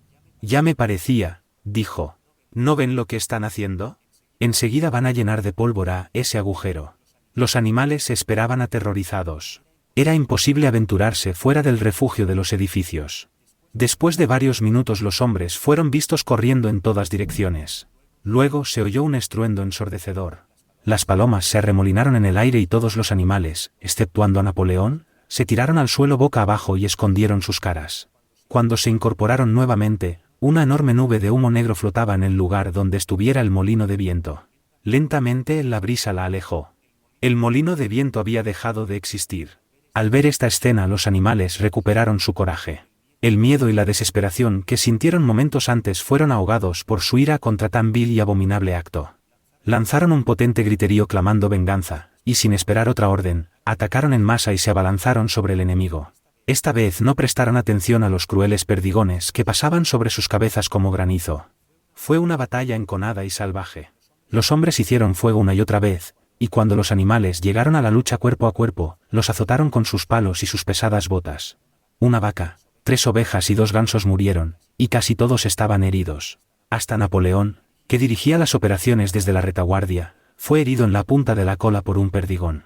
«Ya me parecía», dijo. «¿No ven lo que están haciendo? Enseguida van a llenar de pólvora ese agujero». Los animales esperaban aterrorizados. Era imposible aventurarse fuera del refugio de los edificios. Después de varios minutos los hombres fueron vistos corriendo en todas direcciones. Luego se oyó un estruendo ensordecedor. Las palomas se arremolinaron en el aire y todos los animales, exceptuando a Napoleón, se tiraron al suelo boca abajo y escondieron sus caras. Cuando se incorporaron nuevamente, una enorme nube de humo negro flotaba en el lugar donde estuviera el molino de viento. Lentamente la brisa la alejó. El molino de viento había dejado de existir. Al ver esta escena los animales recuperaron su coraje. El miedo y la desesperación que sintieron momentos antes fueron ahogados por su ira contra tan vil y abominable acto. Lanzaron un potente griterío clamando venganza, y sin esperar otra orden, atacaron en masa y se abalanzaron sobre el enemigo. Esta vez no prestaron atención a los crueles perdigones que pasaban sobre sus cabezas como granizo. Fue una batalla enconada y salvaje. Los hombres hicieron fuego una y otra vez, y cuando los animales llegaron a la lucha cuerpo a cuerpo, los azotaron con sus palos y sus pesadas botas. Una vaca, 3 ovejas y 2 gansos murieron, y casi todos estaban heridos. Hasta Napoleón, que dirigía las operaciones desde la retaguardia, fue herido en la punta de la cola por un perdigón.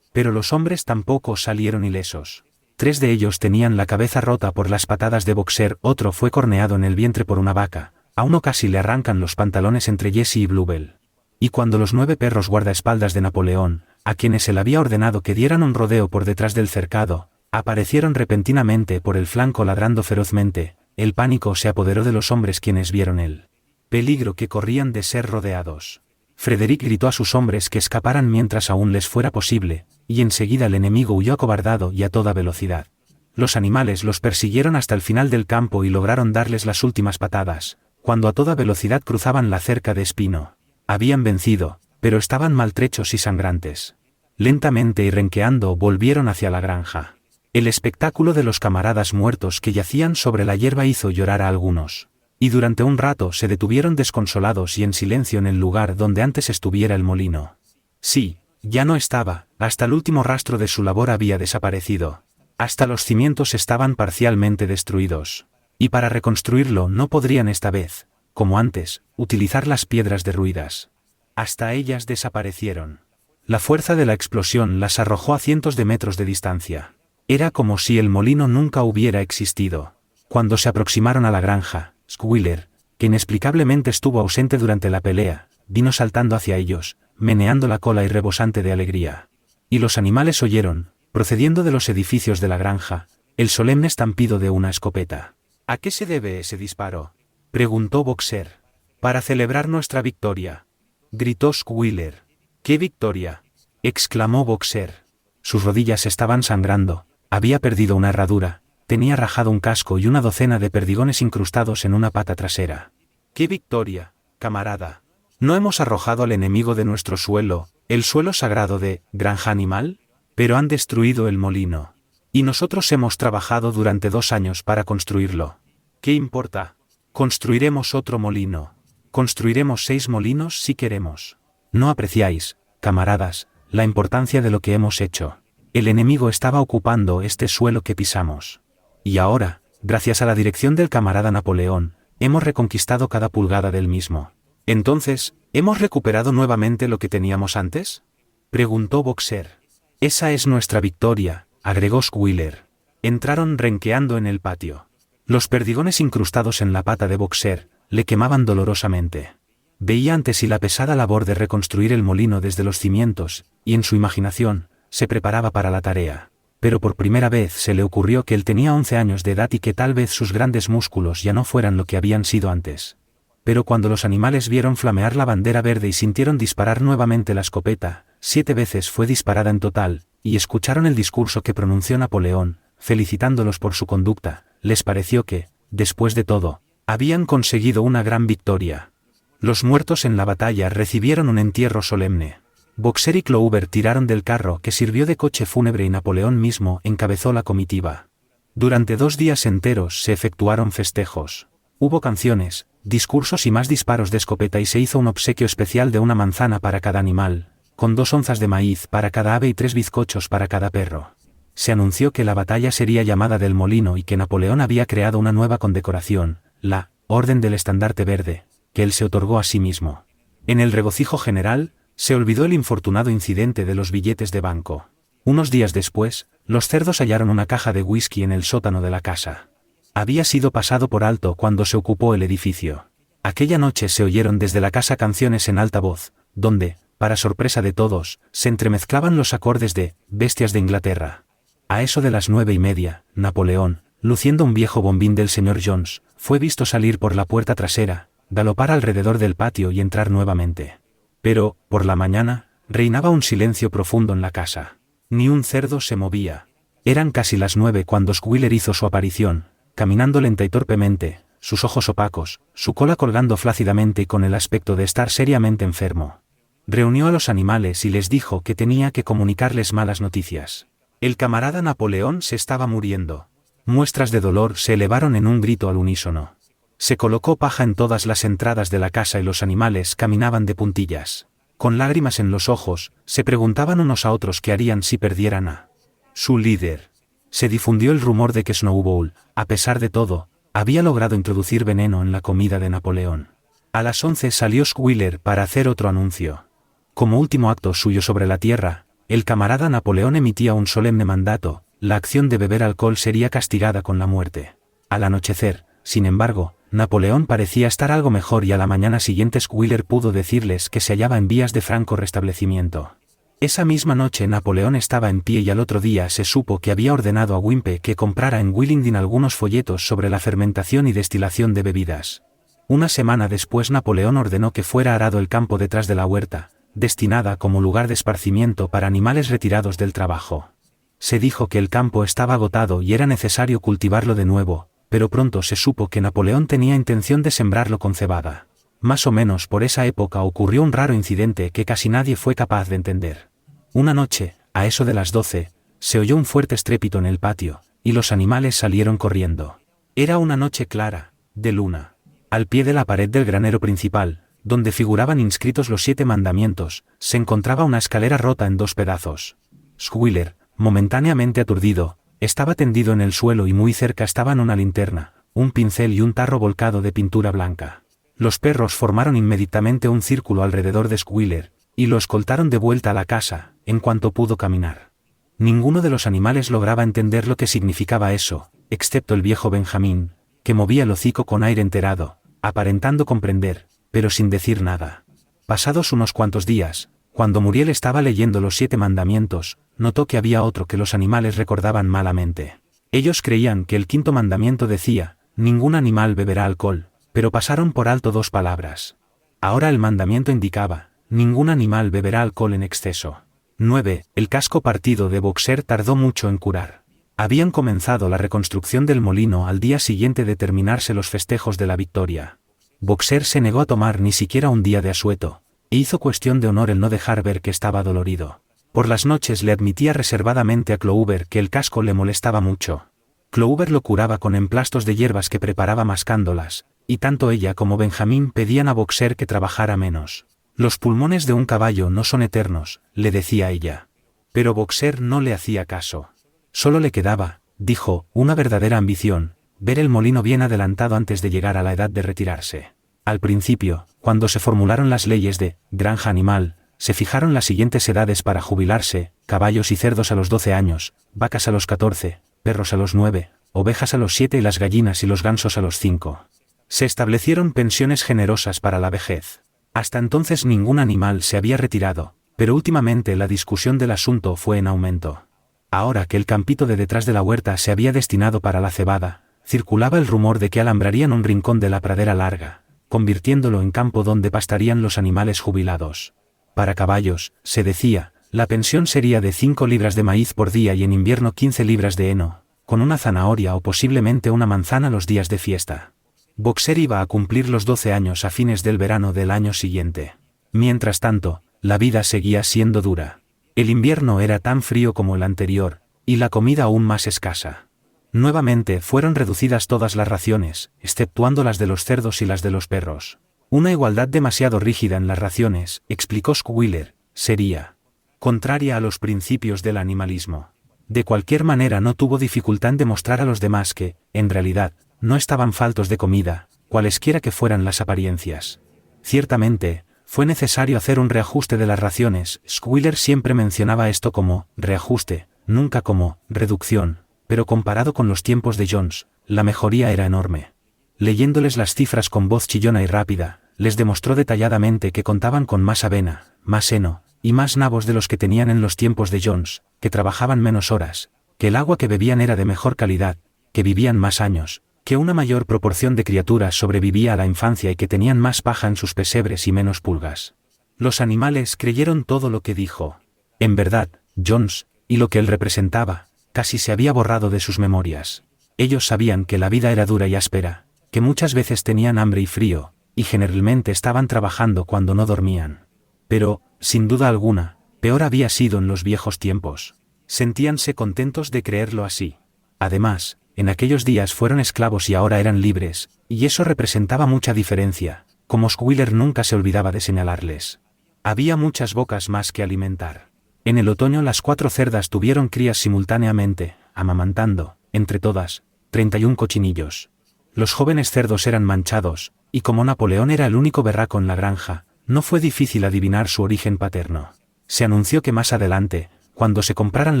Pero los hombres tampoco salieron ilesos. 3 de ellos tenían la cabeza rota por las patadas de Boxer, otro fue corneado en el vientre por una vaca, a uno casi le arrancan los pantalones entre Jesse y Bluebell. Y cuando los 9 perros guardaespaldas de Napoleón, a quienes se le había ordenado que dieran un rodeo por detrás del cercado, aparecieron repentinamente por el flanco ladrando ferozmente, el pánico se apoderó de los hombres quienes vieron el peligro que corrían de ser rodeados. Frederick gritó a sus hombres que escaparan mientras aún les fuera posible, y enseguida el enemigo huyó acobardado y a toda velocidad. Los animales los persiguieron hasta el final del campo y lograron darles las últimas patadas, cuando a toda velocidad cruzaban la cerca de espino. Habían vencido, pero estaban maltrechos y sangrantes. Lentamente y renqueando volvieron hacia la granja. El espectáculo de los camaradas muertos que yacían sobre la hierba hizo llorar a algunos. Y durante un rato se detuvieron desconsolados y en silencio en el lugar donde antes estuviera el molino. Sí, ya no estaba, hasta el último rastro de su labor había desaparecido. Hasta los cimientos estaban parcialmente destruidos. Y para reconstruirlo no podrían esta vez, como antes, utilizar las piedras derruidas. Hasta ellas desaparecieron. La fuerza de la explosión las arrojó a cientos de metros de distancia. Era como si el molino nunca hubiera existido. Cuando se aproximaron a la granja, Squealer, que inexplicablemente estuvo ausente durante la pelea, vino saltando hacia ellos, meneando la cola y rebosante de alegría. Y los animales oyeron, procediendo de los edificios de la granja, el solemne estampido de una escopeta. ¿A qué se debe ese disparo?, preguntó Boxer. Para celebrar nuestra victoria, gritó Squealer. ¿Qué victoria?, exclamó Boxer. Sus rodillas estaban sangrando, había perdido una herradura, tenía rajado un casco y una docena de perdigones incrustados en una pata trasera. ¿Qué victoria, camarada? ¿No hemos arrojado al enemigo de nuestro suelo, el suelo sagrado de Granja Animal? Pero han destruido el molino. Y nosotros hemos trabajado durante 2 años para construirlo. ¿Qué importa? Construiremos otro molino. Construiremos 6 molinos si queremos. No apreciáis, camaradas, la importancia de lo que hemos hecho. El enemigo estaba ocupando este suelo que pisamos. Y ahora, gracias a la dirección del camarada Napoleón, hemos reconquistado cada pulgada del mismo. Entonces, ¿hemos recuperado nuevamente lo que teníamos antes?, preguntó Boxer. Esa es nuestra victoria, agregó Squealer. Entraron renqueando en el patio. Los perdigones incrustados en la pata de Boxer le quemaban dolorosamente. Veía ante sí la pesada labor de reconstruir el molino desde los cimientos, y en su imaginación, se preparaba para la tarea. Pero por primera vez se le ocurrió que él tenía 11 años de edad y que tal vez sus grandes músculos ya no fueran lo que habían sido antes. Pero cuando los animales vieron flamear la bandera verde y sintieron disparar nuevamente la escopeta, 7 veces fue disparada en total, y escucharon el discurso que pronunció Napoleón, felicitándolos por su conducta, les pareció que, después de todo, habían conseguido una gran victoria. Los muertos en la batalla recibieron un entierro solemne. Boxer y Clover tiraron del carro que sirvió de coche fúnebre y Napoleón mismo encabezó la comitiva. Durante 2 días enteros se efectuaron festejos. Hubo canciones, discursos y más disparos de escopeta y se hizo un obsequio especial de una manzana para cada animal, con 2 onzas de maíz para cada ave y 3 bizcochos para cada perro. Se anunció que la batalla sería llamada del Molino y que Napoleón había creado una nueva condecoración, la Orden del Estandarte Verde, que él se otorgó a sí mismo. En el regocijo general, se olvidó el infortunado incidente de los billetes de banco. Unos días después, los cerdos hallaron una caja de whisky en el sótano de la casa. Había sido pasado por alto cuando se ocupó el edificio. Aquella noche se oyeron desde la casa canciones en alta voz, donde, para sorpresa de todos, se entremezclaban los acordes de Bestias de Inglaterra. A eso de las 9:30, Napoleón, luciendo un viejo bombín del señor Jones, fue visto salir por la puerta trasera, galopar alrededor del patio y entrar nuevamente. Pero, por la mañana, reinaba un silencio profundo en la casa. Ni un cerdo se movía. Eran casi las 9 cuando Squealer hizo su aparición, caminando lenta y torpemente, sus ojos opacos, su cola colgando flácidamente y con el aspecto de estar seriamente enfermo. Reunió a los animales y les dijo que tenía que comunicarles malas noticias. El camarada Napoleón se estaba muriendo. Muestras de dolor se elevaron en un grito al unísono. Se colocó paja en todas las entradas de la casa y los animales caminaban de puntillas. Con lágrimas en los ojos, se preguntaban unos a otros qué harían si perdieran a su líder. Se difundió el rumor de que Snowball, a pesar de todo, había logrado introducir veneno en la comida de Napoleón. A las 11 salió Squealer para hacer otro anuncio. Como último acto suyo sobre la tierra, el camarada Napoleón emitía un solemne mandato: la acción de beber alcohol sería castigada con la muerte. Al anochecer, sin embargo, Napoleón parecía estar algo mejor y a la mañana siguiente Squealer pudo decirles que se hallaba en vías de franco restablecimiento. Esa misma noche Napoleón estaba en pie y al otro día se supo que había ordenado a Wimpe que comprara en Willingdon algunos folletos sobre la fermentación y destilación de bebidas. Una semana después Napoleón ordenó que fuera arado el campo detrás de la huerta, destinada como lugar de esparcimiento para animales retirados del trabajo. Se dijo que el campo estaba agotado y era necesario cultivarlo de nuevo, pero pronto se supo que Napoleón tenía intención de sembrarlo con cebada. Más o menos por esa época ocurrió un raro incidente que casi nadie fue capaz de entender. Una noche, a eso de las 12, se oyó un fuerte estrépito en el patio, y los animales salieron corriendo. Era una noche clara, de luna. Al pie de la pared del granero principal, donde figuraban inscritos los 7 mandamientos, se encontraba una escalera rota en 2 pedazos. Squealer, momentáneamente aturdido, estaba tendido en el suelo y muy cerca estaban una linterna, un pincel y un tarro volcado de pintura blanca. Los perros formaron inmediatamente un círculo alrededor de Squealer, y lo escoltaron de vuelta a la casa, en cuanto pudo caminar. Ninguno de los animales lograba entender lo que significaba eso, excepto el viejo Benjamín, que movía el hocico con aire enterado, aparentando comprender, pero sin decir nada. Pasados unos cuantos días, cuando Muriel estaba leyendo los 7 mandamientos, notó que había otro que los animales recordaban malamente. Ellos creían que el 5.º mandamiento decía: ningún animal beberá alcohol, pero pasaron por alto 2 palabras. Ahora el mandamiento indicaba: ningún animal beberá alcohol en exceso. 9. El casco partido de Boxer tardó mucho en curar. Habían comenzado la reconstrucción del molino al día siguiente de terminarse los festejos de la victoria. Boxer se negó a tomar ni siquiera un día de asueto, e hizo cuestión de honor el no dejar ver que estaba dolorido. Por las noches le admitía reservadamente a Clover que el casco le molestaba mucho. Clover lo curaba con emplastos de hierbas que preparaba mascándolas, y tanto ella como Benjamín pedían a Boxer que trabajara menos. Los pulmones de un caballo no son eternos, le decía ella. Pero Boxer no le hacía caso. Solo le quedaba, dijo, una verdadera ambición: ver el molino bien adelantado antes de llegar a la edad de retirarse. Al principio, cuando se formularon las leyes de granja animal, se fijaron las siguientes edades para jubilarse: caballos y cerdos a los 12 años, vacas a los 14, perros a los 9, ovejas a los 7 y las gallinas y los gansos a los 5. Se establecieron pensiones generosas para la vejez. Hasta entonces ningún animal se había retirado, pero últimamente la discusión del asunto fue en aumento. Ahora que el campito de detrás de la huerta se había destinado para la cebada, circulaba el rumor de que alambrarían un rincón de la pradera larga, convirtiéndolo en campo donde pastarían los animales jubilados. Para caballos, se decía, la pensión sería de 5 libras de maíz por día y en invierno 15 libras de heno, con una zanahoria o posiblemente una manzana los días de fiesta. Boxer iba a cumplir los 12 años a fines del verano del año siguiente. Mientras tanto, la vida seguía siendo dura. El invierno era tan frío como el anterior, y la comida aún más escasa. Nuevamente fueron reducidas todas las raciones, exceptuando las de los cerdos y las de los perros. Una igualdad demasiado rígida en las raciones, explicó Squealer, sería contraria a los principios del animalismo. De cualquier manera no tuvo dificultad en demostrar a los demás que, en realidad, no estaban faltos de comida, cualesquiera que fueran las apariencias. Ciertamente, fue necesario hacer un reajuste de las raciones. Squealer siempre mencionaba esto como reajuste, nunca como reducción, pero comparado con los tiempos de Jones, la mejoría era enorme. Leyéndoles las cifras con voz chillona y rápida, les demostró detalladamente que contaban con más avena, más heno, y más nabos de los que tenían en los tiempos de Jones, que trabajaban menos horas, que el agua que bebían era de mejor calidad, que vivían más años, que una mayor proporción de criaturas sobrevivía a la infancia y que tenían más paja en sus pesebres y menos pulgas. Los animales creyeron todo lo que dijo. En verdad, Jones, y lo que él representaba, casi se había borrado de sus memorias. Ellos sabían que la vida era dura y áspera, que muchas veces tenían hambre y frío, y generalmente estaban trabajando cuando no dormían. Pero, sin duda alguna, peor había sido en los viejos tiempos. Sentíanse contentos de creerlo así. Además, en aquellos días fueron esclavos y ahora eran libres, y eso representaba mucha diferencia, como Squealer nunca se olvidaba de señalarles. Había muchas bocas más que alimentar. En el otoño las 4 cerdas tuvieron crías simultáneamente, amamantando, entre todas, 31 cochinillos. Los jóvenes cerdos eran manchados, y como Napoleón era el único berraco en la granja, no fue difícil adivinar su origen paterno. Se anunció que más adelante, cuando se compraran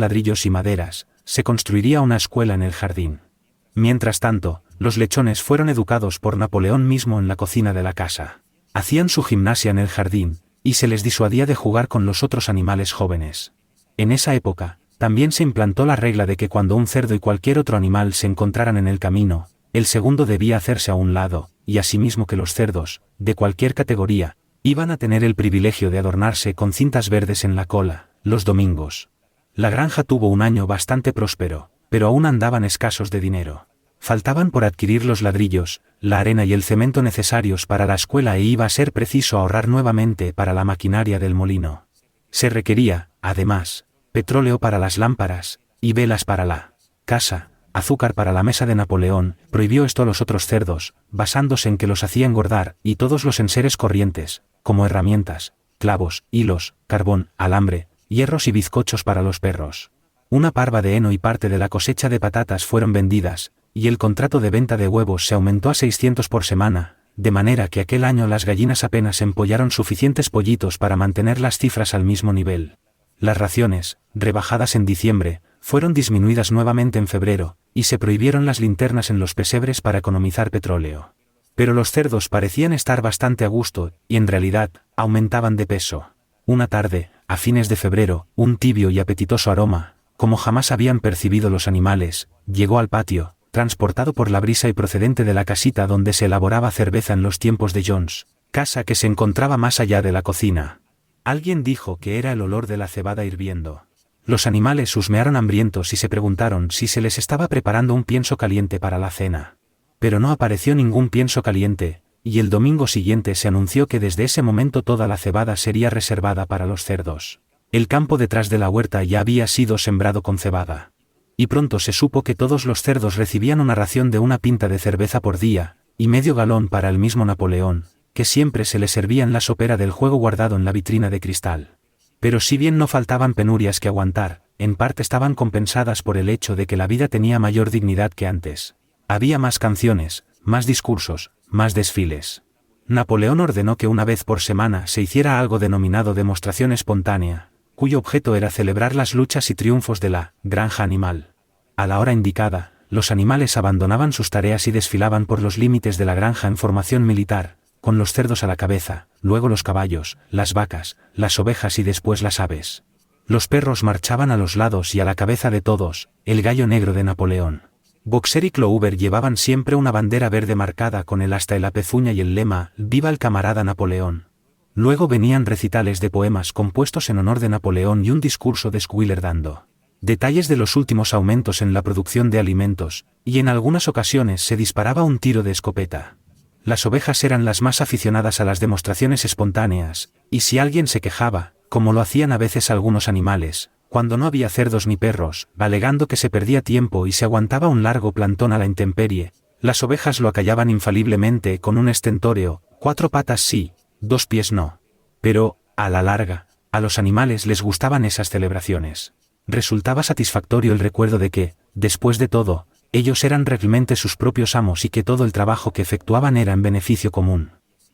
ladrillos y maderas, se construiría una escuela en el jardín. Mientras tanto, los lechones fueron educados por Napoleón mismo en la cocina de la casa. Hacían su gimnasia en el jardín, y se les disuadía de jugar con los otros animales jóvenes. En esa época, también se implantó la regla de que cuando un cerdo y cualquier otro animal se encontraran en el camino, el segundo debía hacerse a un lado, y asimismo que los cerdos, de cualquier categoría, iban a tener el privilegio de adornarse con cintas verdes en la cola, los domingos. La granja tuvo un año bastante próspero, pero aún andaban escasos de dinero. Faltaban por adquirir los ladrillos, la arena y el cemento necesarios para la escuela e iba a ser preciso ahorrar nuevamente para la maquinaria del molino. Se requería, además, petróleo para las lámparas, y velas para la casa, azúcar para la mesa de Napoleón. Prohibió esto a los otros cerdos, basándose en que los hacía engordar, y todos los enseres corrientes, como herramientas, clavos, hilos, carbón, alambre, hierros y bizcochos para los perros. Una parva de heno y parte de la cosecha de patatas fueron vendidas, y el contrato de venta de huevos se aumentó a 600 por semana, de manera que aquel año las gallinas apenas empollaron suficientes pollitos para mantener las cifras al mismo nivel. Las raciones, rebajadas en diciembre, fueron disminuidas nuevamente en febrero, y se prohibieron las linternas en los pesebres para economizar petróleo. Pero los cerdos parecían estar bastante a gusto, y en realidad, aumentaban de peso. Una tarde, a fines de febrero, un tibio y apetitoso aroma, como jamás habían percibido los animales, llegó al patio, transportado por la brisa y procedente de la casita donde se elaboraba cerveza en los tiempos de Jones, casa que se encontraba más allá de la cocina. Alguien dijo que era el olor de la cebada hirviendo. Los animales husmearon hambrientos y se preguntaron si se les estaba preparando un pienso caliente para la cena. Pero no apareció ningún pienso caliente, y el domingo siguiente se anunció que desde ese momento toda la cebada sería reservada para los cerdos. El campo detrás de la huerta ya había sido sembrado con cebada. Y pronto se supo que todos los cerdos recibían una ración de una pinta de cerveza por día, y medio galón para el mismo Napoleón, que siempre se le servía en la sopera del juego guardado en la vitrina de cristal. Pero si bien no faltaban penurias que aguantar, en parte estaban compensadas por el hecho de que la vida tenía mayor dignidad que antes. Había más canciones, más discursos, más desfiles. Napoleón ordenó que una vez por semana se hiciera algo denominado demostración espontánea, cuyo objeto era celebrar las luchas y triunfos de la granja animal. A la hora indicada, los animales abandonaban sus tareas y desfilaban por los límites de la granja en formación militar, con los cerdos a la cabeza, luego los caballos, las vacas, las ovejas y después las aves. Los perros marchaban a los lados y a la cabeza de todos, el gallo negro de Napoleón. Boxer y Clover llevaban siempre una bandera verde marcada con el asta en la pezuña y el lema «Viva el camarada Napoleón». Luego venían recitales de poemas compuestos en honor de Napoleón y un discurso de Squealer dando detalles de los últimos aumentos en la producción de alimentos, y en algunas ocasiones se disparaba un tiro de escopeta. Las ovejas eran las más aficionadas a las demostraciones espontáneas, y si alguien se quejaba, como lo hacían a veces algunos animales, cuando no había cerdos ni perros, alegando que se perdía tiempo y se aguantaba un largo plantón a la intemperie, las ovejas lo acallaban infaliblemente con un estentóreo: 4 patas sí, 2 pies no. Pero, a la larga, a los animales les gustaban esas celebraciones. Resultaba satisfactorio el recuerdo de que, después de todo, ellos eran realmente sus propios amos y que todo el trabajo que efectuaban era en beneficio común.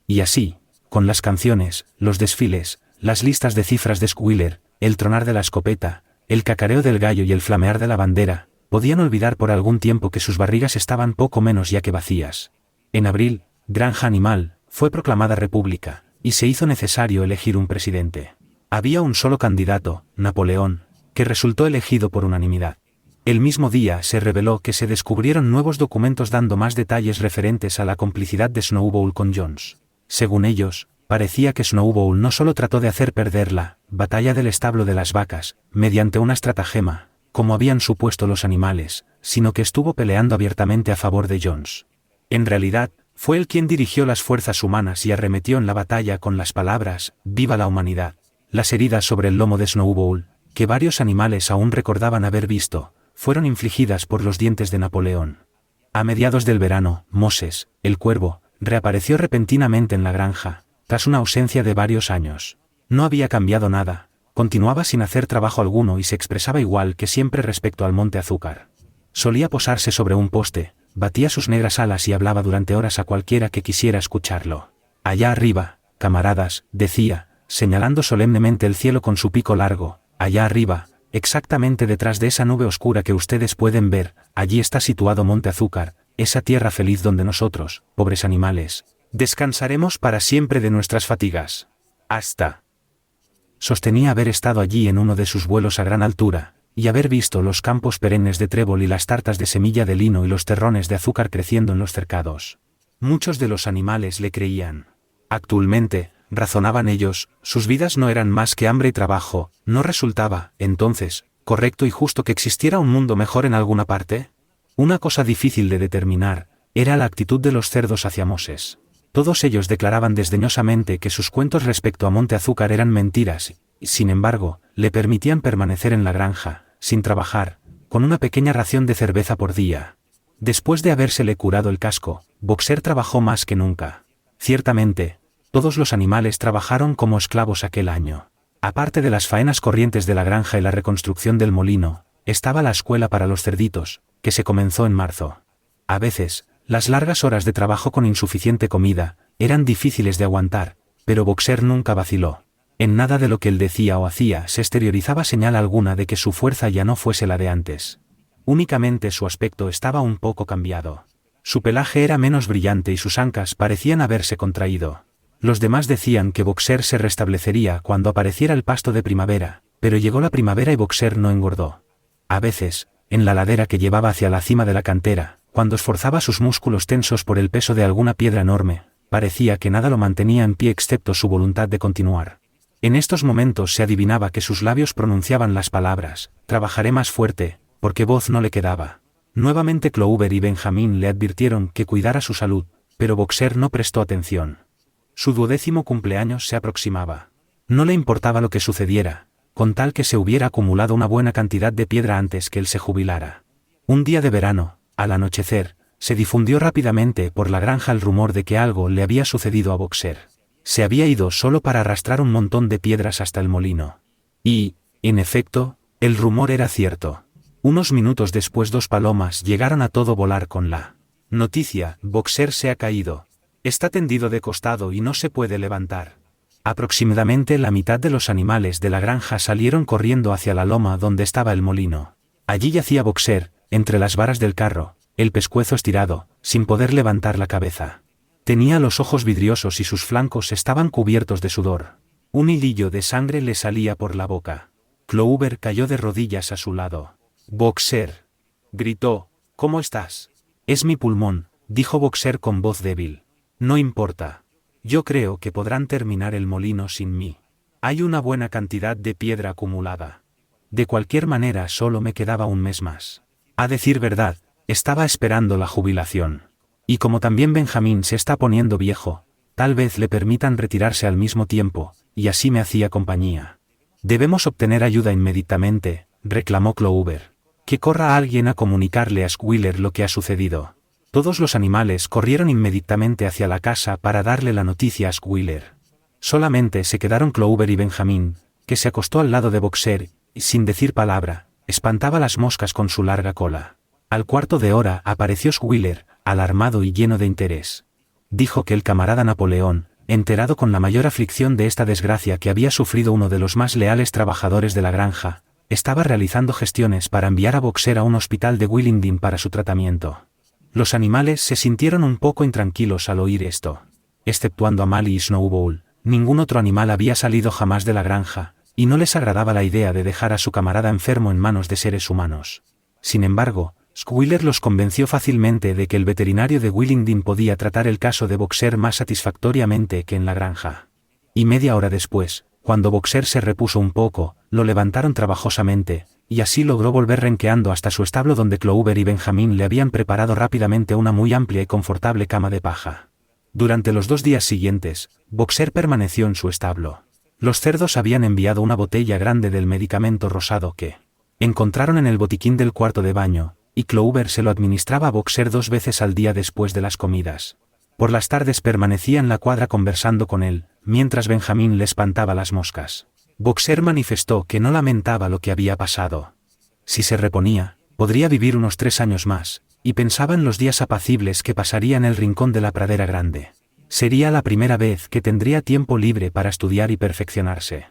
Y así, con las canciones, los desfiles, las listas de cifras de Squealer, el tronar de la escopeta, el cacareo del gallo y el flamear de la bandera, podían olvidar por algún tiempo que sus barrigas estaban poco menos ya que vacías. En abril, Granja Animal fue proclamada república, y se hizo necesario elegir un presidente. Había un solo candidato, Napoleón, que resultó elegido por unanimidad. El mismo día se reveló que se descubrieron nuevos documentos dando más detalles referentes a la complicidad de Snowball con Jones. Según ellos, parecía que Snowball no solo trató de hacer perder la batalla del establo de las vacas, mediante una estratagema, como habían supuesto los animales, sino que estuvo peleando abiertamente a favor de Jones. En realidad, fue él quien dirigió las fuerzas humanas y arremetió en la batalla con las palabras «¡Viva la humanidad!». Las heridas sobre el lomo de Snowball, que varios animales aún recordaban haber visto, fueron infligidas por los dientes de Napoleón. A mediados del verano, Moses, el cuervo, reapareció repentinamente en la granja, tras una ausencia de varios años. No había cambiado nada, continuaba sin hacer trabajo alguno y se expresaba igual que siempre respecto al Monte Azúcar. Solía posarse sobre un poste, batía sus negras alas y hablaba durante horas a cualquiera que quisiera escucharlo. Allá arriba, camaradas, decía, señalando solemnemente el cielo con su pico largo, allá arriba, exactamente detrás de esa nube oscura que ustedes pueden ver, allí está situado Monte Azúcar, esa tierra feliz donde nosotros, pobres animales, descansaremos para siempre de nuestras fatigas. Sostenía haber estado allí en uno de sus vuelos a gran altura, y haber visto los campos perennes de trébol y las tartas de semilla de lino y los terrones de azúcar creciendo en los cercados. Muchos de los animales le creían. Actualmente, razonaban ellos, sus vidas no eran más que hambre y trabajo, ¿no resultaba, entonces, correcto y justo que existiera un mundo mejor en alguna parte? Una cosa difícil de determinar, era la actitud de los cerdos hacia Moses. Todos ellos declaraban desdeñosamente que sus cuentos respecto a Monte Azúcar eran mentiras, y sin embargo, le permitían permanecer en la granja, sin trabajar, con una pequeña ración de cerveza por día. Después de habérsele curado el casco, Boxer trabajó más que nunca. Ciertamente, todos los animales trabajaron como esclavos aquel año. Aparte de las faenas corrientes de la granja y la reconstrucción del molino, estaba la escuela para los cerditos, que se comenzó en marzo. A veces, las largas horas de trabajo con insuficiente comida eran difíciles de aguantar, pero Boxer nunca vaciló. En nada de lo que él decía o hacía se exteriorizaba señal alguna de que su fuerza ya no fuese la de antes. Únicamente su aspecto estaba un poco cambiado. Su pelaje era menos brillante y sus ancas parecían haberse contraído. Los demás decían que Boxer se restablecería cuando apareciera el pasto de primavera, pero llegó la primavera y Boxer no engordó. A veces, en la ladera que llevaba hacia la cima de la cantera, cuando esforzaba sus músculos tensos por el peso de alguna piedra enorme, parecía que nada lo mantenía en pie excepto su voluntad de continuar. En estos momentos se adivinaba que sus labios pronunciaban las palabras, «trabajaré más fuerte», porque voz no le quedaba. Nuevamente Clover y Benjamín le advirtieron que cuidara su salud, pero Boxer no prestó atención. Su 12º cumpleaños se aproximaba. No le importaba lo que sucediera, con tal que se hubiera acumulado una buena cantidad de piedra antes que él se jubilara. Un día de verano, al anochecer, se difundió rápidamente por la granja el rumor de que algo le había sucedido a Boxer. Se había ido solo para arrastrar un montón de piedras hasta el molino. Y, en efecto, el rumor era cierto. Unos minutos después 2 palomas llegaron a todo volar con la noticia: Boxer se ha caído. Está tendido de costado y no se puede levantar. Aproximadamente la mitad de los animales de la granja salieron corriendo hacia la loma donde estaba el molino. Allí yacía Boxer, entre las varas del carro, el pescuezo estirado, sin poder levantar la cabeza. Tenía los ojos vidriosos y sus flancos estaban cubiertos de sudor. Un hilillo de sangre le salía por la boca. Clover cayó de rodillas a su lado. «Boxer», gritó, «¿cómo estás?» «Es mi pulmón», dijo Boxer con voz débil. «No importa. Yo creo que podrán terminar el molino sin mí. Hay una buena cantidad de piedra acumulada. De cualquier manera solo me quedaba un mes más». A decir verdad, estaba esperando la jubilación. Y como también Benjamín se está poniendo viejo, tal vez le permitan retirarse al mismo tiempo, y así me hacía compañía. «Debemos obtener ayuda inmediatamente», reclamó Clover. «Que corra alguien a comunicarle a Squealer lo que ha sucedido». Todos los animales corrieron inmediatamente hacia la casa para darle la noticia a Squealer. Solamente se quedaron Clover y Benjamín, que se acostó al lado de Boxer, y sin decir palabra, espantaba las moscas con su larga cola. Al cuarto de hora apareció Squealer, alarmado y lleno de interés. Dijo que el camarada Napoleón, enterado con la mayor aflicción de esta desgracia que había sufrido uno de los más leales trabajadores de la granja, estaba realizando gestiones para enviar a Boxer a un hospital de Willingdon para su tratamiento. Los animales se sintieron un poco intranquilos al oír esto. Exceptuando a Mally y Snowball, ningún otro animal había salido jamás de la granja, y no les agradaba la idea de dejar a su camarada enfermo en manos de seres humanos. Sin embargo, Squealer los convenció fácilmente de que el veterinario de Willingdon podía tratar el caso de Boxer más satisfactoriamente que en la granja. Y media hora después, cuando Boxer se repuso un poco, lo levantaron trabajosamente, y así logró volver renqueando hasta su establo donde Clover y Benjamín le habían preparado rápidamente una muy amplia y confortable cama de paja. Durante los 2 días siguientes, Boxer permaneció en su establo. Los cerdos habían enviado una botella grande del medicamento rosado que encontraron en el botiquín del cuarto de baño, y Clover se lo administraba a Boxer 2 veces al día después de las comidas. Por las tardes permanecía en la cuadra conversando con él, mientras Benjamín le espantaba las moscas. Boxer manifestó que no lamentaba lo que había pasado. Si se reponía, podría vivir unos 3 años más, y pensaba en los días apacibles que pasaría en el rincón de la pradera grande. Sería la primera vez que tendría tiempo libre para estudiar y perfeccionarse.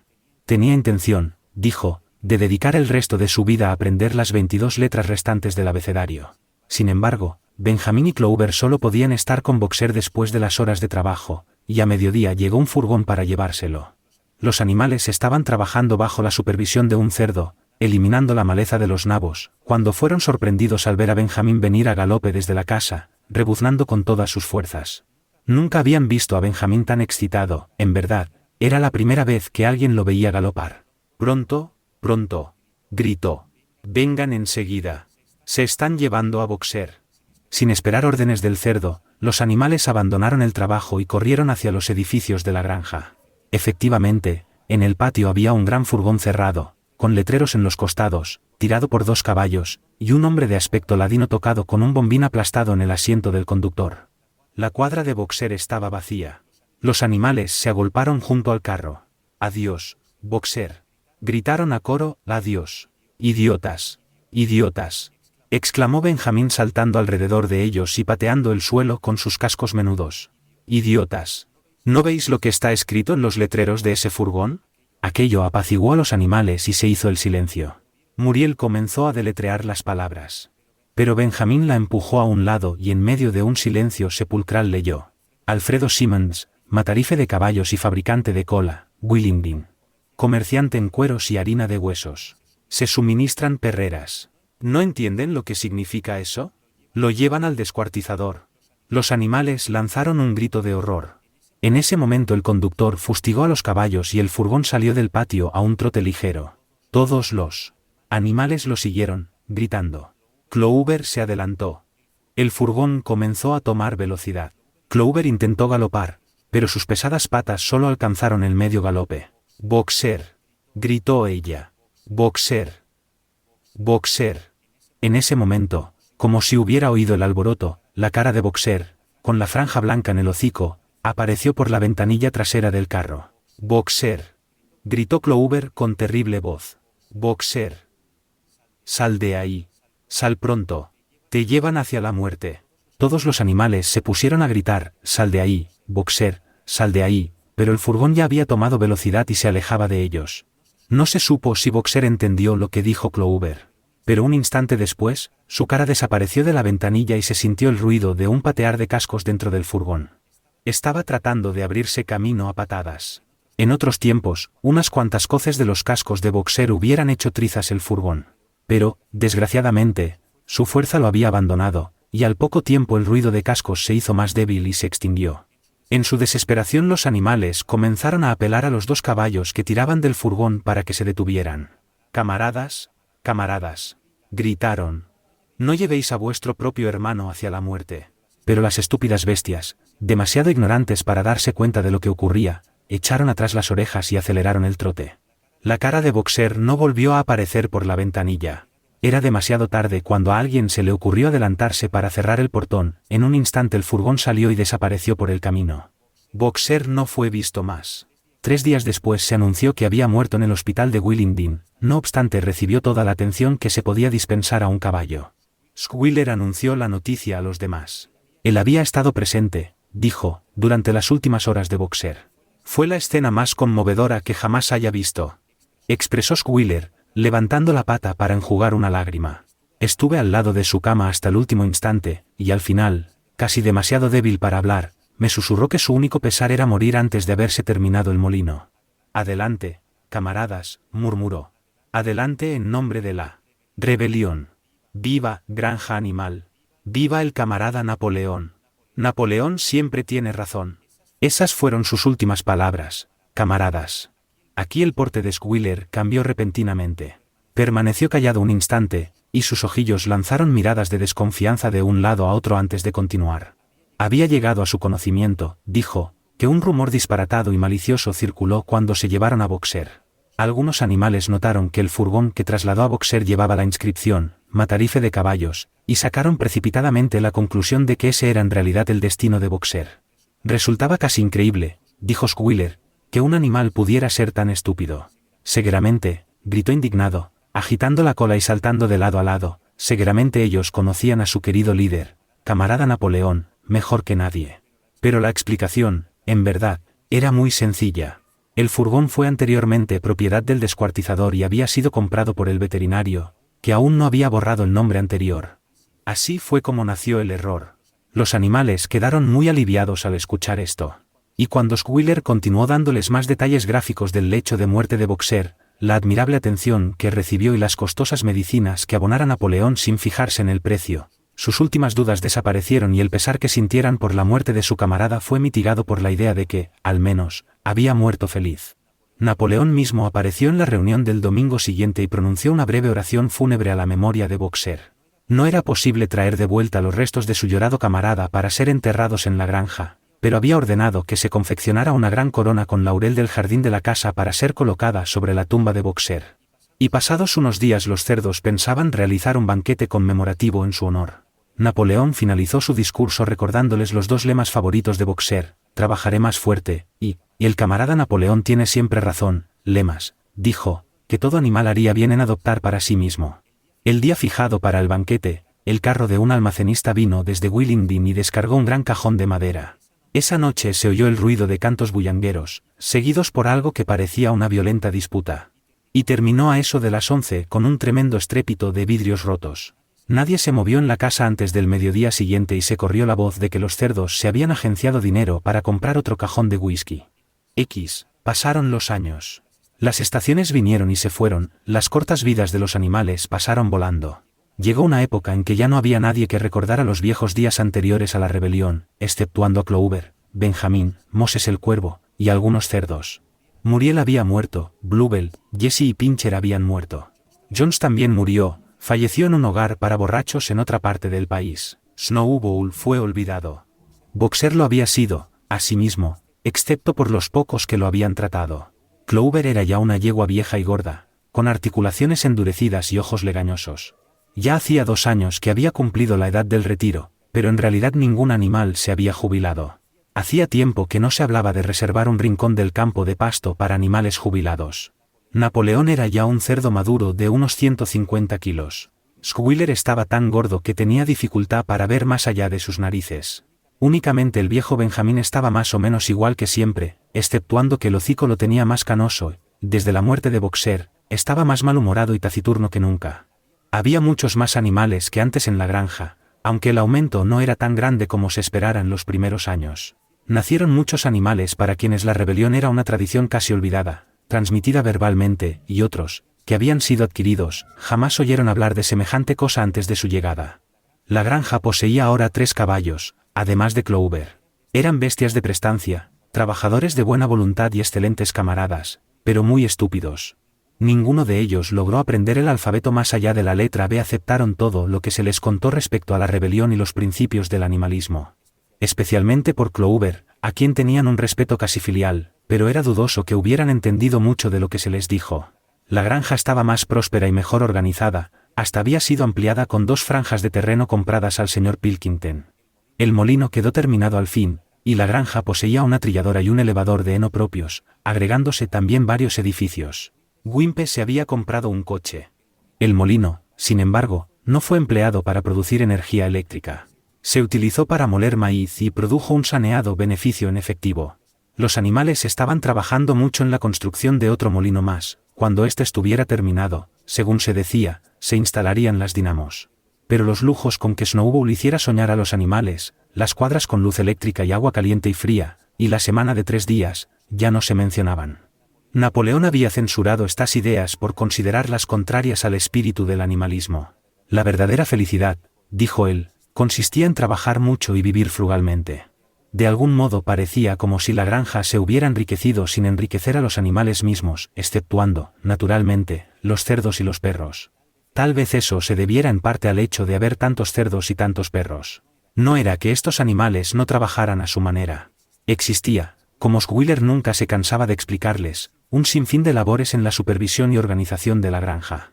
Tenía intención, dijo, de dedicar el resto de su vida a aprender las 22 letras restantes del abecedario. Sin embargo, Benjamín y Clover solo podían estar con Boxer después de las horas de trabajo, y a mediodía llegó un furgón para llevárselo. Los animales estaban trabajando bajo la supervisión de un cerdo, eliminando la maleza de los nabos, cuando fueron sorprendidos al ver a Benjamín venir a galope desde la casa, rebuznando con todas sus fuerzas. Nunca habían visto a Benjamín tan excitado, en verdad, era la primera vez que alguien lo veía galopar. «Pronto, pronto», gritó. «Vengan enseguida. Se están llevando a Boxer». Sin esperar órdenes del cerdo, los animales abandonaron el trabajo y corrieron hacia los edificios de la granja. Efectivamente, en el patio había un gran furgón cerrado, con letreros en los costados, tirado por 2 caballos, y un hombre de aspecto ladino tocado con un bombín aplastado en el asiento del conductor. La cuadra de Boxer estaba vacía. Los animales se agolparon junto al carro. «Adiós, Boxer», gritaron a coro. «Adiós. Idiotas. Idiotas», exclamó Benjamín saltando alrededor de ellos y pateando el suelo con sus cascos menudos. «Idiotas. ¿No veis lo que está escrito en los letreros de ese furgón?». Aquello apaciguó a los animales y se hizo el silencio. Muriel comenzó a deletrear las palabras. Pero Benjamín la empujó a un lado y en medio de un silencio sepulcral leyó: «Alfredo Simmons, matarife de caballos y fabricante de cola, Willingdon. Comerciante en cueros y harina de huesos. Se suministran perreras». ¿No entienden lo que significa eso? Lo llevan al descuartizador. Los animales lanzaron un grito de horror. En ese momento el conductor fustigó a los caballos y el furgón salió del patio a un trote ligero. Todos los animales lo siguieron, gritando. Clover se adelantó. El furgón comenzó a tomar velocidad. Clover intentó galopar, pero sus pesadas patas solo alcanzaron el medio galope. «Boxer», gritó ella. «Boxer. Boxer». En ese momento, como si hubiera oído el alboroto, la cara de Boxer, con la franja blanca en el hocico, apareció por la ventanilla trasera del carro. «Boxer», gritó Clover con terrible voz. «Boxer. Sal de ahí. Sal pronto. Te llevan hacia la muerte». Todos los animales se pusieron a gritar: «Sal de ahí, Boxer, sal de ahí», pero el furgón ya había tomado velocidad y se alejaba de ellos. No se supo si Boxer entendió lo que dijo Clover. Pero un instante después, su cara desapareció de la ventanilla y se sintió el ruido de un patear de cascos dentro del furgón. Estaba tratando de abrirse camino a patadas. En otros tiempos, unas cuantas coces de los cascos de Boxer hubieran hecho trizas el furgón. Pero, desgraciadamente, su fuerza lo había abandonado, y al poco tiempo el ruido de cascos se hizo más débil y se extinguió. En su desesperación los animales comenzaron a apelar a los 2 caballos que tiraban del furgón para que se detuvieran. «Camaradas, camaradas», gritaron. «No llevéis a vuestro propio hermano hacia la muerte». Pero las estúpidas bestias, demasiado ignorantes para darse cuenta de lo que ocurría, echaron atrás las orejas y aceleraron el trote. La cara de Boxer no volvió a aparecer por la ventanilla. Era demasiado tarde cuando a alguien se le ocurrió adelantarse para cerrar el portón. En un instante el furgón salió y desapareció por el camino. Boxer no fue visto más. 3 días después se anunció que había muerto en el hospital de Willingdon, no obstante recibió toda la atención que se podía dispensar a un caballo. Squealer anunció la noticia a los demás. Él había estado presente, dijo, durante las últimas horas de Boxer. «Fue la escena más conmovedora que jamás haya visto», expresó Squealer, levantando la pata para enjugar una lágrima. «Estuve al lado de su cama hasta el último instante, y al final, casi demasiado débil para hablar, me susurró que su único pesar era morir antes de haberse terminado el molino». «Adelante, camaradas», murmuró. «Adelante en nombre de la rebelión. Viva, granja animal. Viva el camarada Napoleón. Napoleón siempre tiene razón». Esas fueron sus últimas palabras, camaradas. Aquí el porte de Squealer cambió repentinamente. Permaneció callado un instante, y sus ojillos lanzaron miradas de desconfianza de un lado a otro antes de continuar. Había llegado a su conocimiento, dijo, que un rumor disparatado y malicioso circuló cuando se llevaron a Boxer. Algunos animales notaron que el furgón que trasladó a Boxer llevaba la inscripción, Matarife de caballos, y sacaron precipitadamente la conclusión de que ese era en realidad el destino de Boxer. Resultaba casi increíble, dijo Squealer, que un animal pudiera ser tan estúpido. Seguramente, gritó indignado, agitando la cola y saltando de lado a lado, seguramente ellos conocían a su querido líder, camarada Napoleón, mejor que nadie. Pero la explicación, en verdad, era muy sencilla. El furgón fue anteriormente propiedad del descuartizador y había sido comprado por el veterinario, que aún no había borrado el nombre anterior. Así fue como nació el error. Los animales quedaron muy aliviados al escuchar esto. Y cuando Squealer continuó dándoles más detalles gráficos del lecho de muerte de Boxer, la admirable atención que recibió y las costosas medicinas que abonara Napoleón sin fijarse en el precio, sus últimas dudas desaparecieron y el pesar que sintieran por la muerte de su camarada fue mitigado por la idea de que, al menos, había muerto feliz. Napoleón mismo apareció en la reunión del domingo siguiente y pronunció una breve oración fúnebre a la memoria de Boxer. No era posible traer de vuelta los restos de su llorado camarada para ser enterrados en la granja, pero había ordenado que se confeccionara una gran corona con laurel del jardín de la casa para ser colocada sobre la tumba de Boxer. Y pasados unos días los cerdos pensaban realizar un banquete conmemorativo en su honor. Napoleón finalizó su discurso recordándoles los dos lemas favoritos de Boxer, trabajaré más fuerte, y el camarada Napoleón tiene siempre razón, lemas, dijo, que todo animal haría bien en adoptar para sí mismo. El día fijado para el banquete, el carro de un almacenista vino desde Willingdon y descargó un gran cajón de madera. Esa noche se oyó el ruido de cantos bullangueros, seguidos por algo que parecía una violenta disputa. Y terminó a eso de las 11 con un tremendo estrépito de vidrios rotos. Nadie se movió en la casa antes del mediodía siguiente y se corrió la voz de que los cerdos se habían agenciado dinero para comprar otro cajón de whisky. Pasaron los años. Las estaciones vinieron y se fueron, las cortas vidas de los animales pasaron volando. Llegó una época en que ya no había nadie que recordara los viejos días anteriores a la rebelión, exceptuando a Clover, Benjamín, Moses el Cuervo, y algunos cerdos. Muriel había muerto, Bluebell, Jesse y Pincher habían muerto. Jones también murió, falleció en un hogar para borrachos en otra parte del país. Snowball fue olvidado. Boxer lo había sido, asimismo, excepto por los pocos que lo habían tratado. Clover era ya una yegua vieja y gorda, con articulaciones endurecidas y ojos legañosos. Ya hacía 2 años que había cumplido la edad del retiro, pero en realidad ningún animal se había jubilado. Hacía tiempo que no se hablaba de reservar un rincón del campo de pasto para animales jubilados. Napoleón era ya un cerdo maduro de unos 150 kilos. Squealer estaba tan gordo que tenía dificultad para ver más allá de sus narices. Únicamente el viejo Benjamín estaba más o menos igual que siempre, exceptuando que el hocico lo tenía más canoso, desde la muerte de Boxer, estaba más malhumorado y taciturno que nunca. Había muchos más animales que antes en la granja, aunque el aumento no era tan grande como se esperara en los primeros años. Nacieron muchos animales para quienes la rebelión era una tradición casi olvidada, transmitida verbalmente, y otros, que habían sido adquiridos, jamás oyeron hablar de semejante cosa antes de su llegada. La granja poseía ahora 3 caballos, además de Clover. Eran bestias de prestancia, trabajadores de buena voluntad y excelentes camaradas, pero muy estúpidos. Ninguno de ellos logró aprender el alfabeto más allá de la letra B. Aceptaron todo lo que se les contó respecto a la rebelión y los principios del animalismo. Especialmente por Clover, a quien tenían un respeto casi filial, pero era dudoso que hubieran entendido mucho de lo que se les dijo. La granja estaba más próspera y mejor organizada, hasta había sido ampliada con 2 franjas de terreno compradas al señor Pilkington. El molino quedó terminado al fin, y la granja poseía una trilladora y un elevador de heno propios, agregándose también varios edificios. Wimpe se había comprado un coche. El molino, sin embargo, no fue empleado para producir energía eléctrica. Se utilizó para moler maíz y produjo un saneado beneficio en efectivo. Los animales estaban trabajando mucho en la construcción de otro molino más. Cuando éste estuviera terminado, según se decía, se instalarían las dinamos. Pero los lujos con que Snowball hiciera soñar a los animales, las cuadras con luz eléctrica y agua caliente y fría, y la semana de 3 días, ya no se mencionaban. Napoleón había censurado estas ideas por considerarlas contrarias al espíritu del animalismo. La verdadera felicidad, dijo él, consistía en trabajar mucho y vivir frugalmente. De algún modo parecía como si la granja se hubiera enriquecido sin enriquecer a los animales mismos, exceptuando, naturalmente, los cerdos y los perros. Tal vez eso se debiera en parte al hecho de haber tantos cerdos y tantos perros. No era que estos animales no trabajaran a su manera. Existía, como Squealer nunca se cansaba de explicarles, un sinfín de labores en la supervisión y organización de la granja.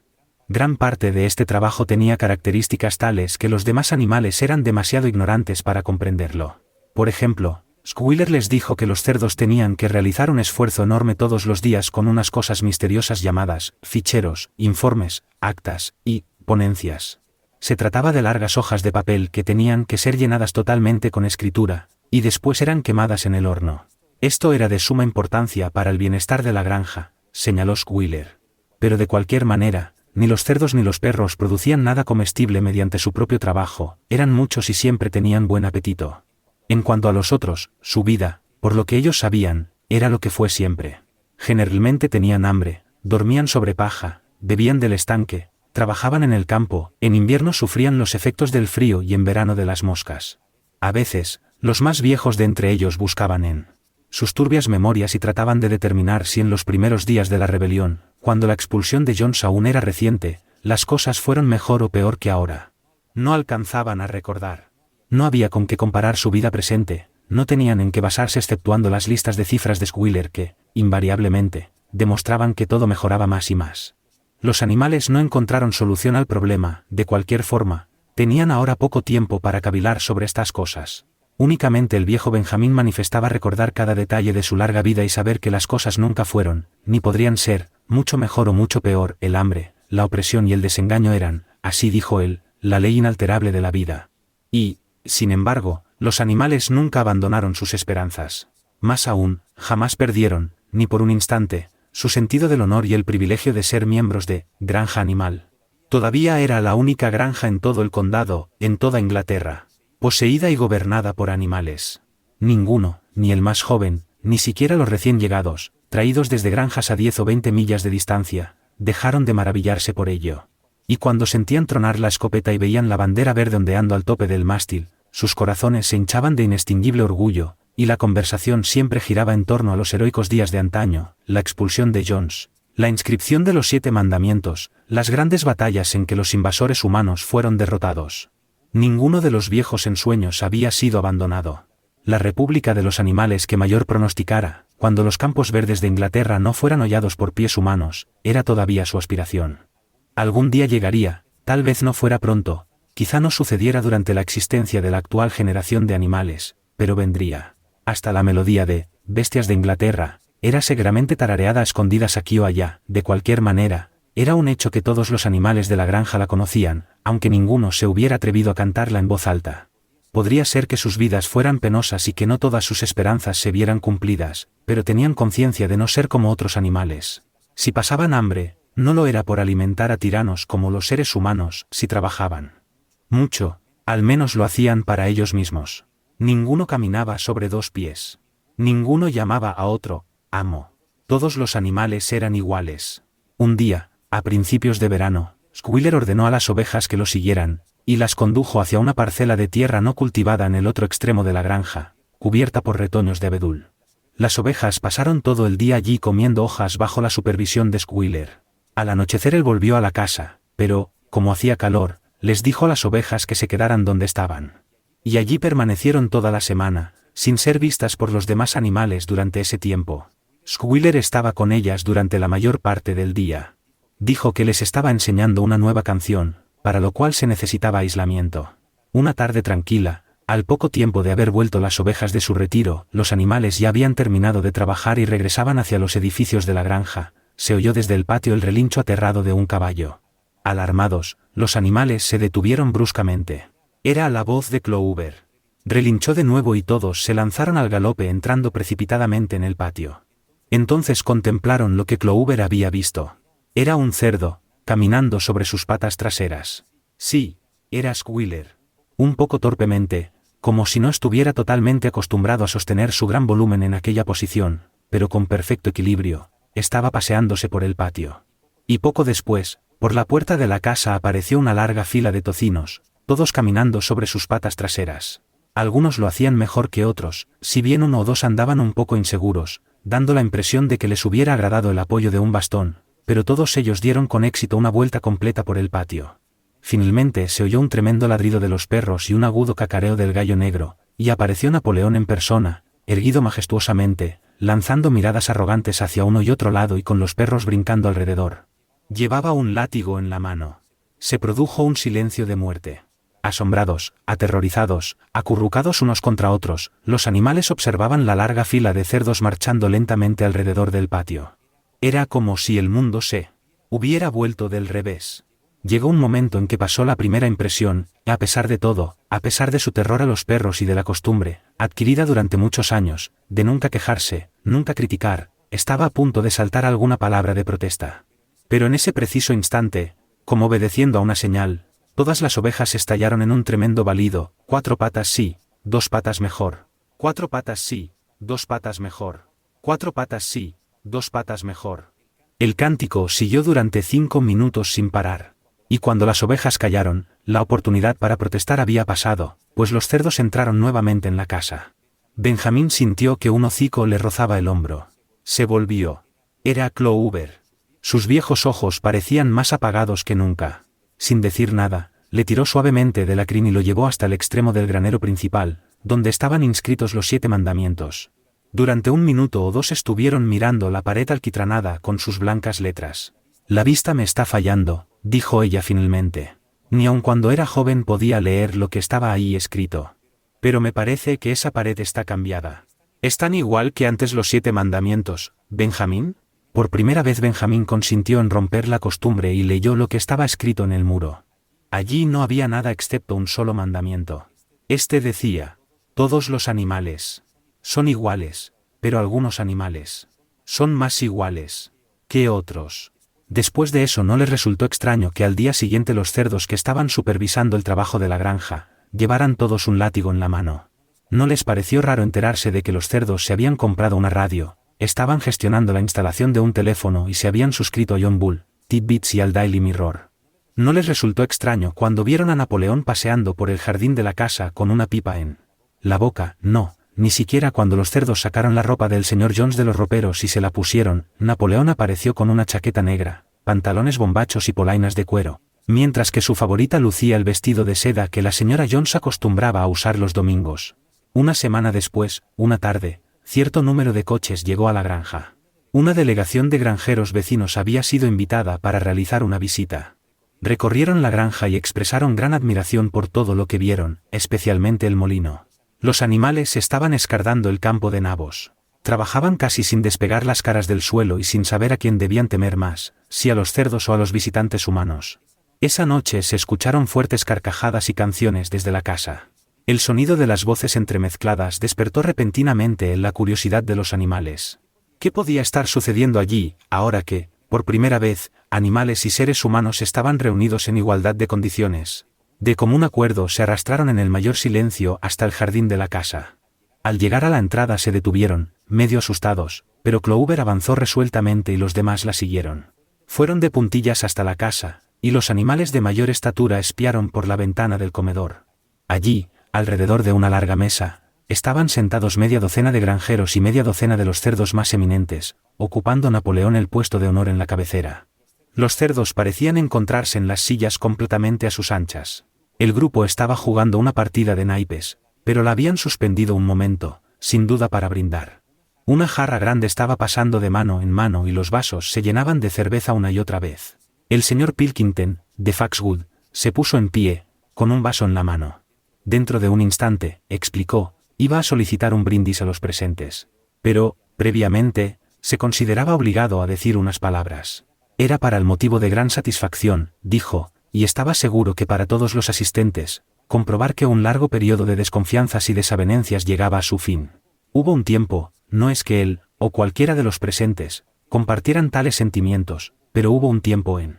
Gran parte de este trabajo tenía características tales que los demás animales eran demasiado ignorantes para comprenderlo. Por ejemplo, Squealer les dijo que los cerdos tenían que realizar un esfuerzo enorme todos los días con unas cosas misteriosas llamadas ficheros, informes, actas y ponencias. Se trataba de largas hojas de papel que tenían que ser llenadas totalmente con escritura, y después eran quemadas en el horno. Esto era de suma importancia para el bienestar de la granja, señaló Squealer. Pero de cualquier manera, ni los cerdos ni los perros producían nada comestible mediante su propio trabajo, eran muchos y siempre tenían buen apetito. En cuanto a los otros, su vida, por lo que ellos sabían, era lo que fue siempre. Generalmente tenían hambre, dormían sobre paja, bebían del estanque, trabajaban en el campo, en invierno sufrían los efectos del frío y en verano de las moscas. A veces, los más viejos de entre ellos buscaban en sus turbias memorias y trataban de determinar si en los primeros días de la rebelión, cuando la expulsión de Jones aún era reciente, las cosas fueron mejor o peor que ahora. No alcanzaban a recordar. No había con qué comparar su vida presente, no tenían en qué basarse exceptuando las listas de cifras de Squealer que, invariablemente, demostraban que todo mejoraba más y más. Los animales no encontraron solución al problema, de cualquier forma, tenían ahora poco tiempo para cavilar sobre estas cosas. Únicamente el viejo Benjamín manifestaba recordar cada detalle de su larga vida y saber que las cosas nunca fueron, ni podrían ser, mucho mejor o mucho peor. El hambre, la opresión y el desengaño eran, así dijo él, la ley inalterable de la vida. Y, sin embargo, los animales nunca abandonaron sus esperanzas. Más aún, jamás perdieron, ni por un instante, su sentido del honor y el privilegio de ser miembros de Granja Animal. Todavía era la única granja en todo el condado, en toda Inglaterra, poseída y gobernada por animales. Ninguno, ni el más joven, ni siquiera los recién llegados, traídos desde granjas a 10 o 20 millas de distancia, dejaron de maravillarse por ello. Y cuando sentían tronar la escopeta y veían la bandera verde ondeando al tope del mástil, sus corazones se hinchaban de inextinguible orgullo, y la conversación siempre giraba en torno a los heroicos días de antaño, la expulsión de Jones, la inscripción de los 7 mandamientos, las grandes batallas en que los invasores humanos fueron derrotados. Ninguno de los viejos ensueños había sido abandonado. La república de los animales que mayor pronosticara, cuando los campos verdes de Inglaterra no fueran hollados por pies humanos, era todavía su aspiración. Algún día llegaría, tal vez no fuera pronto, quizá no sucediera durante la existencia de la actual generación de animales, pero vendría. Hasta la melodía de Bestias de Inglaterra era seguramente tarareada a escondidas aquí o allá. De cualquier manera, era un hecho que todos los animales de la granja la conocían, aunque ninguno se hubiera atrevido a cantarla en voz alta. Podría ser que sus vidas fueran penosas y que no todas sus esperanzas se vieran cumplidas, pero tenían conciencia de no ser como otros animales. Si pasaban hambre, no lo era por alimentar a tiranos como los seres humanos. Si trabajaban mucho, al menos lo hacían para ellos mismos. Ninguno caminaba sobre 2 pies. Ninguno llamaba a otro amo. Todos los animales eran iguales. Un día, a principios de verano, Squealer ordenó a las ovejas que lo siguieran, y las condujo hacia una parcela de tierra no cultivada en el otro extremo de la granja, cubierta por retoños de abedul. Las ovejas pasaron todo el día allí comiendo hojas bajo la supervisión de Squealer. Al anochecer él volvió a la casa, pero, como hacía calor, les dijo a las ovejas que se quedaran donde estaban. Y allí permanecieron toda la semana, sin ser vistas por los demás animales durante ese tiempo. Squealer estaba con ellas durante la mayor parte del día. Dijo que les estaba enseñando una nueva canción, para lo cual se necesitaba aislamiento. Una tarde tranquila, al poco tiempo de haber vuelto las ovejas de su retiro, los animales ya habían terminado de trabajar y regresaban hacia los edificios de la granja. Se oyó desde el patio el relincho aterrado de un caballo. Alarmados, los animales se detuvieron bruscamente. Era la voz de Clover. Relinchó de nuevo y todos se lanzaron al galope entrando precipitadamente en el patio. Entonces contemplaron lo que Clover había visto. Era un cerdo, caminando sobre sus patas traseras. Sí, era Squealer. Un poco torpemente, como si no estuviera totalmente acostumbrado a sostener su gran volumen en aquella posición, pero con perfecto equilibrio, estaba paseándose por el patio. Y poco después, por la puerta de la casa apareció una larga fila de tocinos, todos caminando sobre sus patas traseras. Algunos lo hacían mejor que otros, si bien 1 o 2 andaban un poco inseguros, dando la impresión de que les hubiera agradado el apoyo de un bastón, pero todos ellos dieron con éxito una vuelta completa por el patio. Finalmente se oyó un tremendo ladrido de los perros y un agudo cacareo del gallo negro, y apareció Napoleón en persona, erguido majestuosamente, lanzando miradas arrogantes hacia uno y otro lado y con los perros brincando alrededor. Llevaba un látigo en la mano. Se produjo un silencio de muerte. Asombrados, aterrorizados, acurrucados unos contra otros, los animales observaban la larga fila de cerdos marchando lentamente alrededor del patio. Era como si el mundo se hubiera vuelto del revés. Llegó un momento en que pasó la primera impresión, y a pesar de todo, a pesar de su terror a los perros y de la costumbre, adquirida durante muchos años, de nunca quejarse, nunca criticar, estaba a punto de saltar alguna palabra de protesta. Pero en ese preciso instante, como obedeciendo a una señal, todas las ovejas estallaron en un tremendo balido: 4 patas sí, 2 patas mejor. 4 patas sí, 2 patas mejor. 4 patas sí, 2 patas mejor. El cántico siguió durante 5 minutos sin parar. Y cuando las ovejas callaron, la oportunidad para protestar había pasado, pues los cerdos entraron nuevamente en la casa. Benjamín sintió que un hocico le rozaba el hombro. Se volvió. Era Clover. Sus viejos ojos parecían más apagados que nunca. Sin decir nada, le tiró suavemente de la crin y lo llevó hasta el extremo del granero principal, donde estaban inscritos los 7 mandamientos. Durante 1 minuto o 2 estuvieron mirando la pared alquitranada con sus blancas letras. La vista me está fallando, dijo ella finalmente. Ni aun cuando era joven podía leer lo que estaba ahí escrito. Pero me parece que esa pared está cambiada. ¿Están igual que antes los 7 mandamientos, Benjamín? Por primera vez Benjamín consintió en romper la costumbre y leyó lo que estaba escrito en el muro. Allí no había nada excepto un solo mandamiento. Este decía: todos los animales son iguales, pero algunos animales son más iguales que otros. Después de eso no les resultó extraño que al día siguiente los cerdos que estaban supervisando el trabajo de la granja, llevaran todos un látigo en la mano. No les pareció raro enterarse de que los cerdos se habían comprado una radio, estaban gestionando la instalación de un teléfono y se habían suscrito a John Bull, Tidbits y al Daily Mirror. No les resultó extraño cuando vieron a Napoleón paseando por el jardín de la casa con una pipa en la boca, no. Ni siquiera cuando los cerdos sacaron la ropa del señor Jones de los roperos y se la pusieron, Napoleón apareció con una chaqueta negra, pantalones bombachos y polainas de cuero, mientras que su favorita lucía el vestido de seda que la señora Jones acostumbraba a usar los domingos. Una semana después, una tarde, cierto número de coches llegó a la granja. Una delegación de granjeros vecinos había sido invitada para realizar una visita. Recorrieron la granja y expresaron gran admiración por todo lo que vieron, especialmente el molino. Los animales estaban escardando el campo de nabos. Trabajaban casi sin despegar las caras del suelo y sin saber a quién debían temer más, si a los cerdos o a los visitantes humanos. Esa noche se escucharon fuertes carcajadas y canciones desde la casa. El sonido de las voces entremezcladas despertó repentinamente la curiosidad de los animales. ¿Qué podía estar sucediendo allí, ahora que, por primera vez, animales y seres humanos estaban reunidos en igualdad de condiciones? De común acuerdo se arrastraron en el mayor silencio hasta el jardín de la casa. Al llegar a la entrada se detuvieron, medio asustados, pero Clover avanzó resueltamente y los demás la siguieron. Fueron de puntillas hasta la casa, y los animales de mayor estatura espiaron por la ventana del comedor. Allí, alrededor de una larga mesa, estaban sentados media docena de granjeros y media docena de los cerdos más eminentes, ocupando Napoleón el puesto de honor en la cabecera. Los cerdos parecían encontrarse en las sillas completamente a sus anchas. El grupo estaba jugando una partida de naipes, pero la habían suspendido un momento, sin duda para brindar. Una jarra grande estaba pasando de mano en mano y los vasos se llenaban de cerveza una y otra vez. El señor Pilkington, de Foxwood, se puso en pie, con un vaso en la mano. Dentro de un instante, explicó, iba a solicitar un brindis a los presentes. Pero, previamente, se consideraba obligado a decir unas palabras. Era para el motivo de gran satisfacción, dijo, y estaba seguro que para todos los asistentes, comprobar que un largo periodo de desconfianzas y desavenencias llegaba a su fin. Hubo un tiempo, no es que él, o cualquiera de los presentes, compartieran tales sentimientos, pero hubo un tiempo en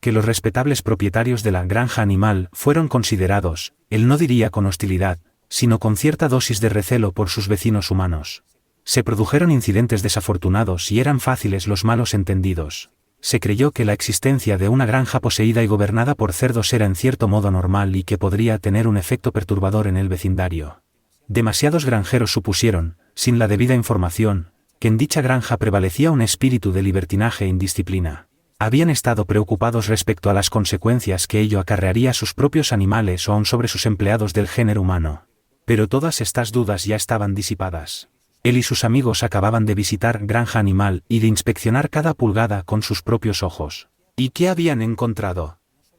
que los respetables propietarios de la granja animal fueron considerados, él no diría con hostilidad, sino con cierta dosis de recelo por sus vecinos humanos. Se produjeron incidentes desafortunados y eran fáciles los malos entendidos. Se creyó que la existencia de una granja poseída y gobernada por cerdos era en cierto modo normal y que podría tener un efecto perturbador en el vecindario. Demasiados granjeros supusieron, sin la debida información, que en dicha granja prevalecía un espíritu de libertinaje e indisciplina. Habían estado preocupados respecto a las consecuencias que ello acarrearía a sus propios animales o aun sobre sus empleados del género humano. Pero todas estas dudas ya estaban disipadas. Él y sus amigos acababan de visitar Granja Animal y de inspeccionar cada pulgada con sus propios ojos. ¿Y qué habían encontrado?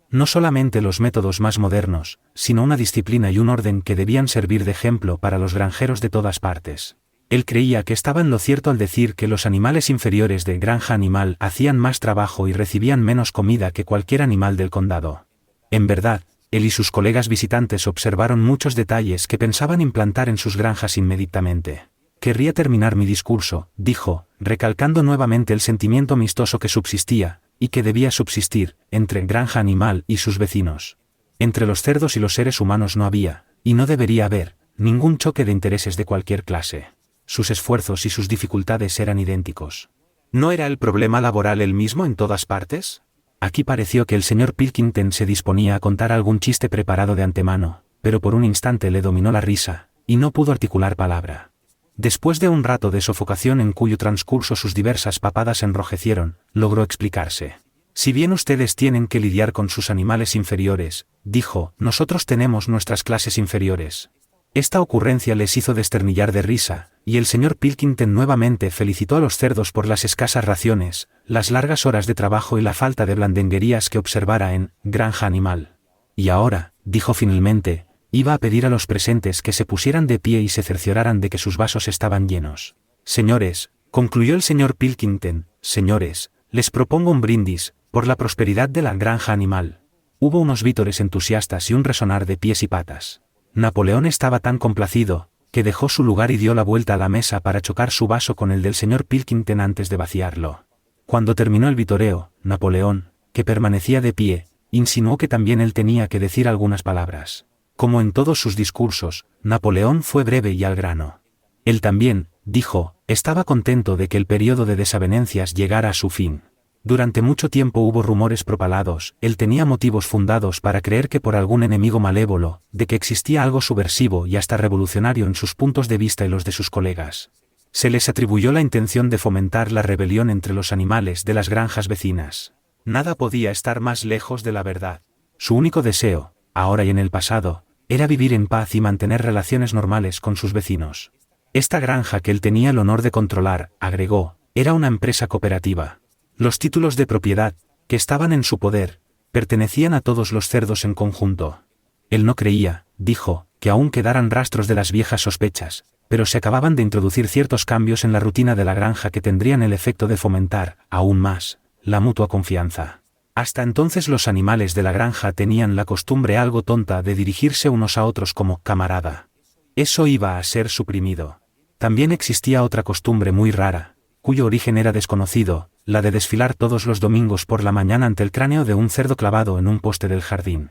No solamente los métodos más modernos, sino una disciplina y un orden que debían servir de ejemplo para los granjeros de todas partes. Él creía que estaba en lo cierto al decir que los animales inferiores de Granja Animal hacían más trabajo y recibían menos comida que cualquier animal del condado. En verdad, él y sus colegas visitantes observaron muchos detalles que pensaban implantar en sus granjas inmediatamente. Querría terminar mi discurso, dijo, recalcando nuevamente el sentimiento amistoso que subsistía, y que debía subsistir, entre Granja Animal y sus vecinos. Entre los cerdos y los seres humanos no había, y no debería haber, ningún choque de intereses de cualquier clase. Sus esfuerzos y sus dificultades eran idénticos. ¿No era el problema laboral el mismo en todas partes? Aquí pareció que el señor Pilkington se disponía a contar algún chiste preparado de antemano, pero por un instante le dominó la risa, y no pudo articular palabra. Después de un rato de sofocación en cuyo transcurso sus diversas papadas enrojecieron, logró explicarse. Si bien ustedes tienen que lidiar con sus animales inferiores, dijo, nosotros tenemos nuestras clases inferiores. Esta ocurrencia les hizo desternillar de risa, y el señor Pilkington nuevamente felicitó a los cerdos por las escasas raciones, las largas horas de trabajo y la falta de blandenguerías que observara en Granja Animal. Y ahora, dijo finalmente, iba a pedir a los presentes que se pusieran de pie y se cercioraran de que sus vasos estaban llenos. Señores, concluyó el señor Pilkington, señores, les propongo un brindis, por la prosperidad de la Granja Animal. Hubo unos vítores entusiastas y un resonar de pies y patas. Napoleón estaba tan complacido, que dejó su lugar y dio la vuelta a la mesa para chocar su vaso con el del señor Pilkington antes de vaciarlo. Cuando terminó el vitoreo, Napoleón, que permanecía de pie, insinuó que también él tenía que decir algunas palabras. Como en todos sus discursos, Napoleón fue breve y al grano. Él también, dijo, estaba contento de que el período de desavenencias llegara a su fin. Durante mucho tiempo hubo rumores propalados, él tenía motivos fundados para creer que por algún enemigo malévolo, de que existía algo subversivo y hasta revolucionario en sus puntos de vista y los de sus colegas. Se les atribuyó la intención de fomentar la rebelión entre los animales de las granjas vecinas. Nada podía estar más lejos de la verdad. Su único deseo, ahora y en el pasado, era vivir en paz y mantener relaciones normales con sus vecinos. Esta granja que él tenía el honor de controlar, agregó, era una empresa cooperativa. Los títulos de propiedad, que estaban en su poder, pertenecían a todos los cerdos en conjunto. Él no creía, dijo, que aún quedaran rastros de las viejas sospechas, pero se acababan de introducir ciertos cambios en la rutina de la granja que tendrían el efecto de fomentar, aún más, la mutua confianza. Hasta entonces los animales de la granja tenían la costumbre algo tonta de dirigirse unos a otros como camarada. Eso iba a ser suprimido. También existía otra costumbre muy rara, cuyo origen era desconocido, la de desfilar todos los domingos por la mañana ante el cráneo de un cerdo clavado en un poste del jardín.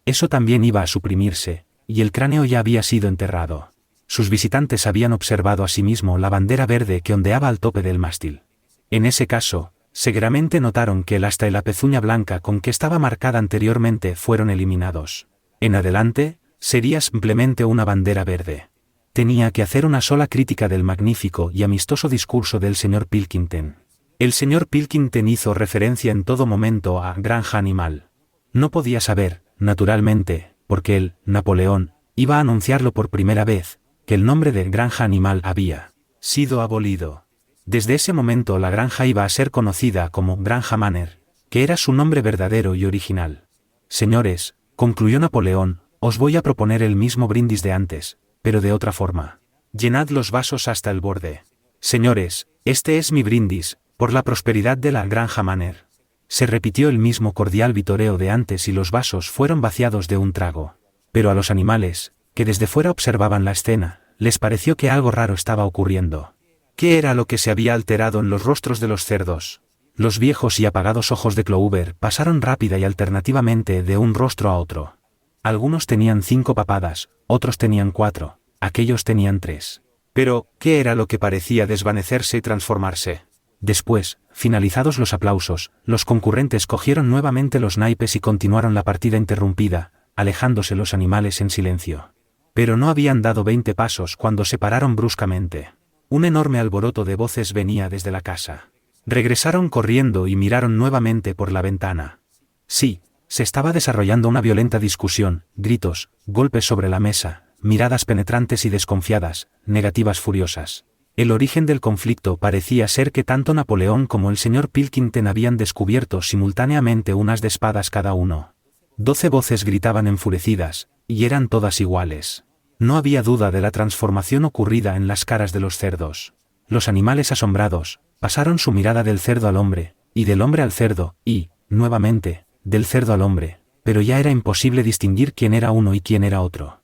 Eso también iba a suprimirse, y el cráneo ya había sido enterrado. Sus visitantes habían observado asimismo la bandera verde que ondeaba al tope del mástil. En ese caso, seguramente notaron que el asta y la pezuña blanca con que estaba marcada anteriormente fueron eliminados. En adelante, sería simplemente una bandera verde. Tenía que hacer una sola crítica del magnífico y amistoso discurso del señor Pilkington. El señor Pilkington hizo referencia en todo momento a Granja Animal. No podía saber, naturalmente, porque él, Napoleón, iba a anunciarlo por primera vez, que el nombre de Granja Animal había sido abolido. Desde ese momento la granja iba a ser conocida como Granja Manor, que era su nombre verdadero y original. Señores, concluyó Napoleón, os voy a proponer el mismo brindis de antes, pero de otra forma. Llenad los vasos hasta el borde. Señores, este es mi brindis, por la prosperidad de la Granja Manor. Se repitió el mismo cordial vitoreo de antes y los vasos fueron vaciados de un trago. Pero a los animales, que desde fuera observaban la escena, les pareció que algo raro estaba ocurriendo. ¿Qué era lo que se había alterado en los rostros de los cerdos? Los viejos y apagados ojos de Clover pasaron rápida y alternativamente de un rostro a otro. Algunos tenían 5 papadas, otros tenían 4, aquellos tenían 3. Pero, ¿qué era lo que parecía desvanecerse y transformarse? Después, finalizados los aplausos, los concurrentes cogieron nuevamente los naipes y continuaron la partida interrumpida, alejándose los animales en silencio. Pero no habían dado 20 pasos cuando se pararon bruscamente. Un enorme alboroto de voces venía desde la casa. Regresaron corriendo y miraron nuevamente por la ventana. Sí, se estaba desarrollando una violenta discusión, gritos, golpes sobre la mesa, miradas penetrantes y desconfiadas, negativas furiosas. El origen del conflicto parecía ser que tanto Napoleón como el señor Pilkington habían descubierto simultáneamente unas de espadas cada uno. 12 voces gritaban enfurecidas, y eran todas iguales. No había duda de la transformación ocurrida en las caras de los cerdos. Los animales asombrados, pasaron su mirada del cerdo al hombre, y del hombre al cerdo, y, nuevamente, del cerdo al hombre, pero ya era imposible distinguir quién era uno y quién era otro.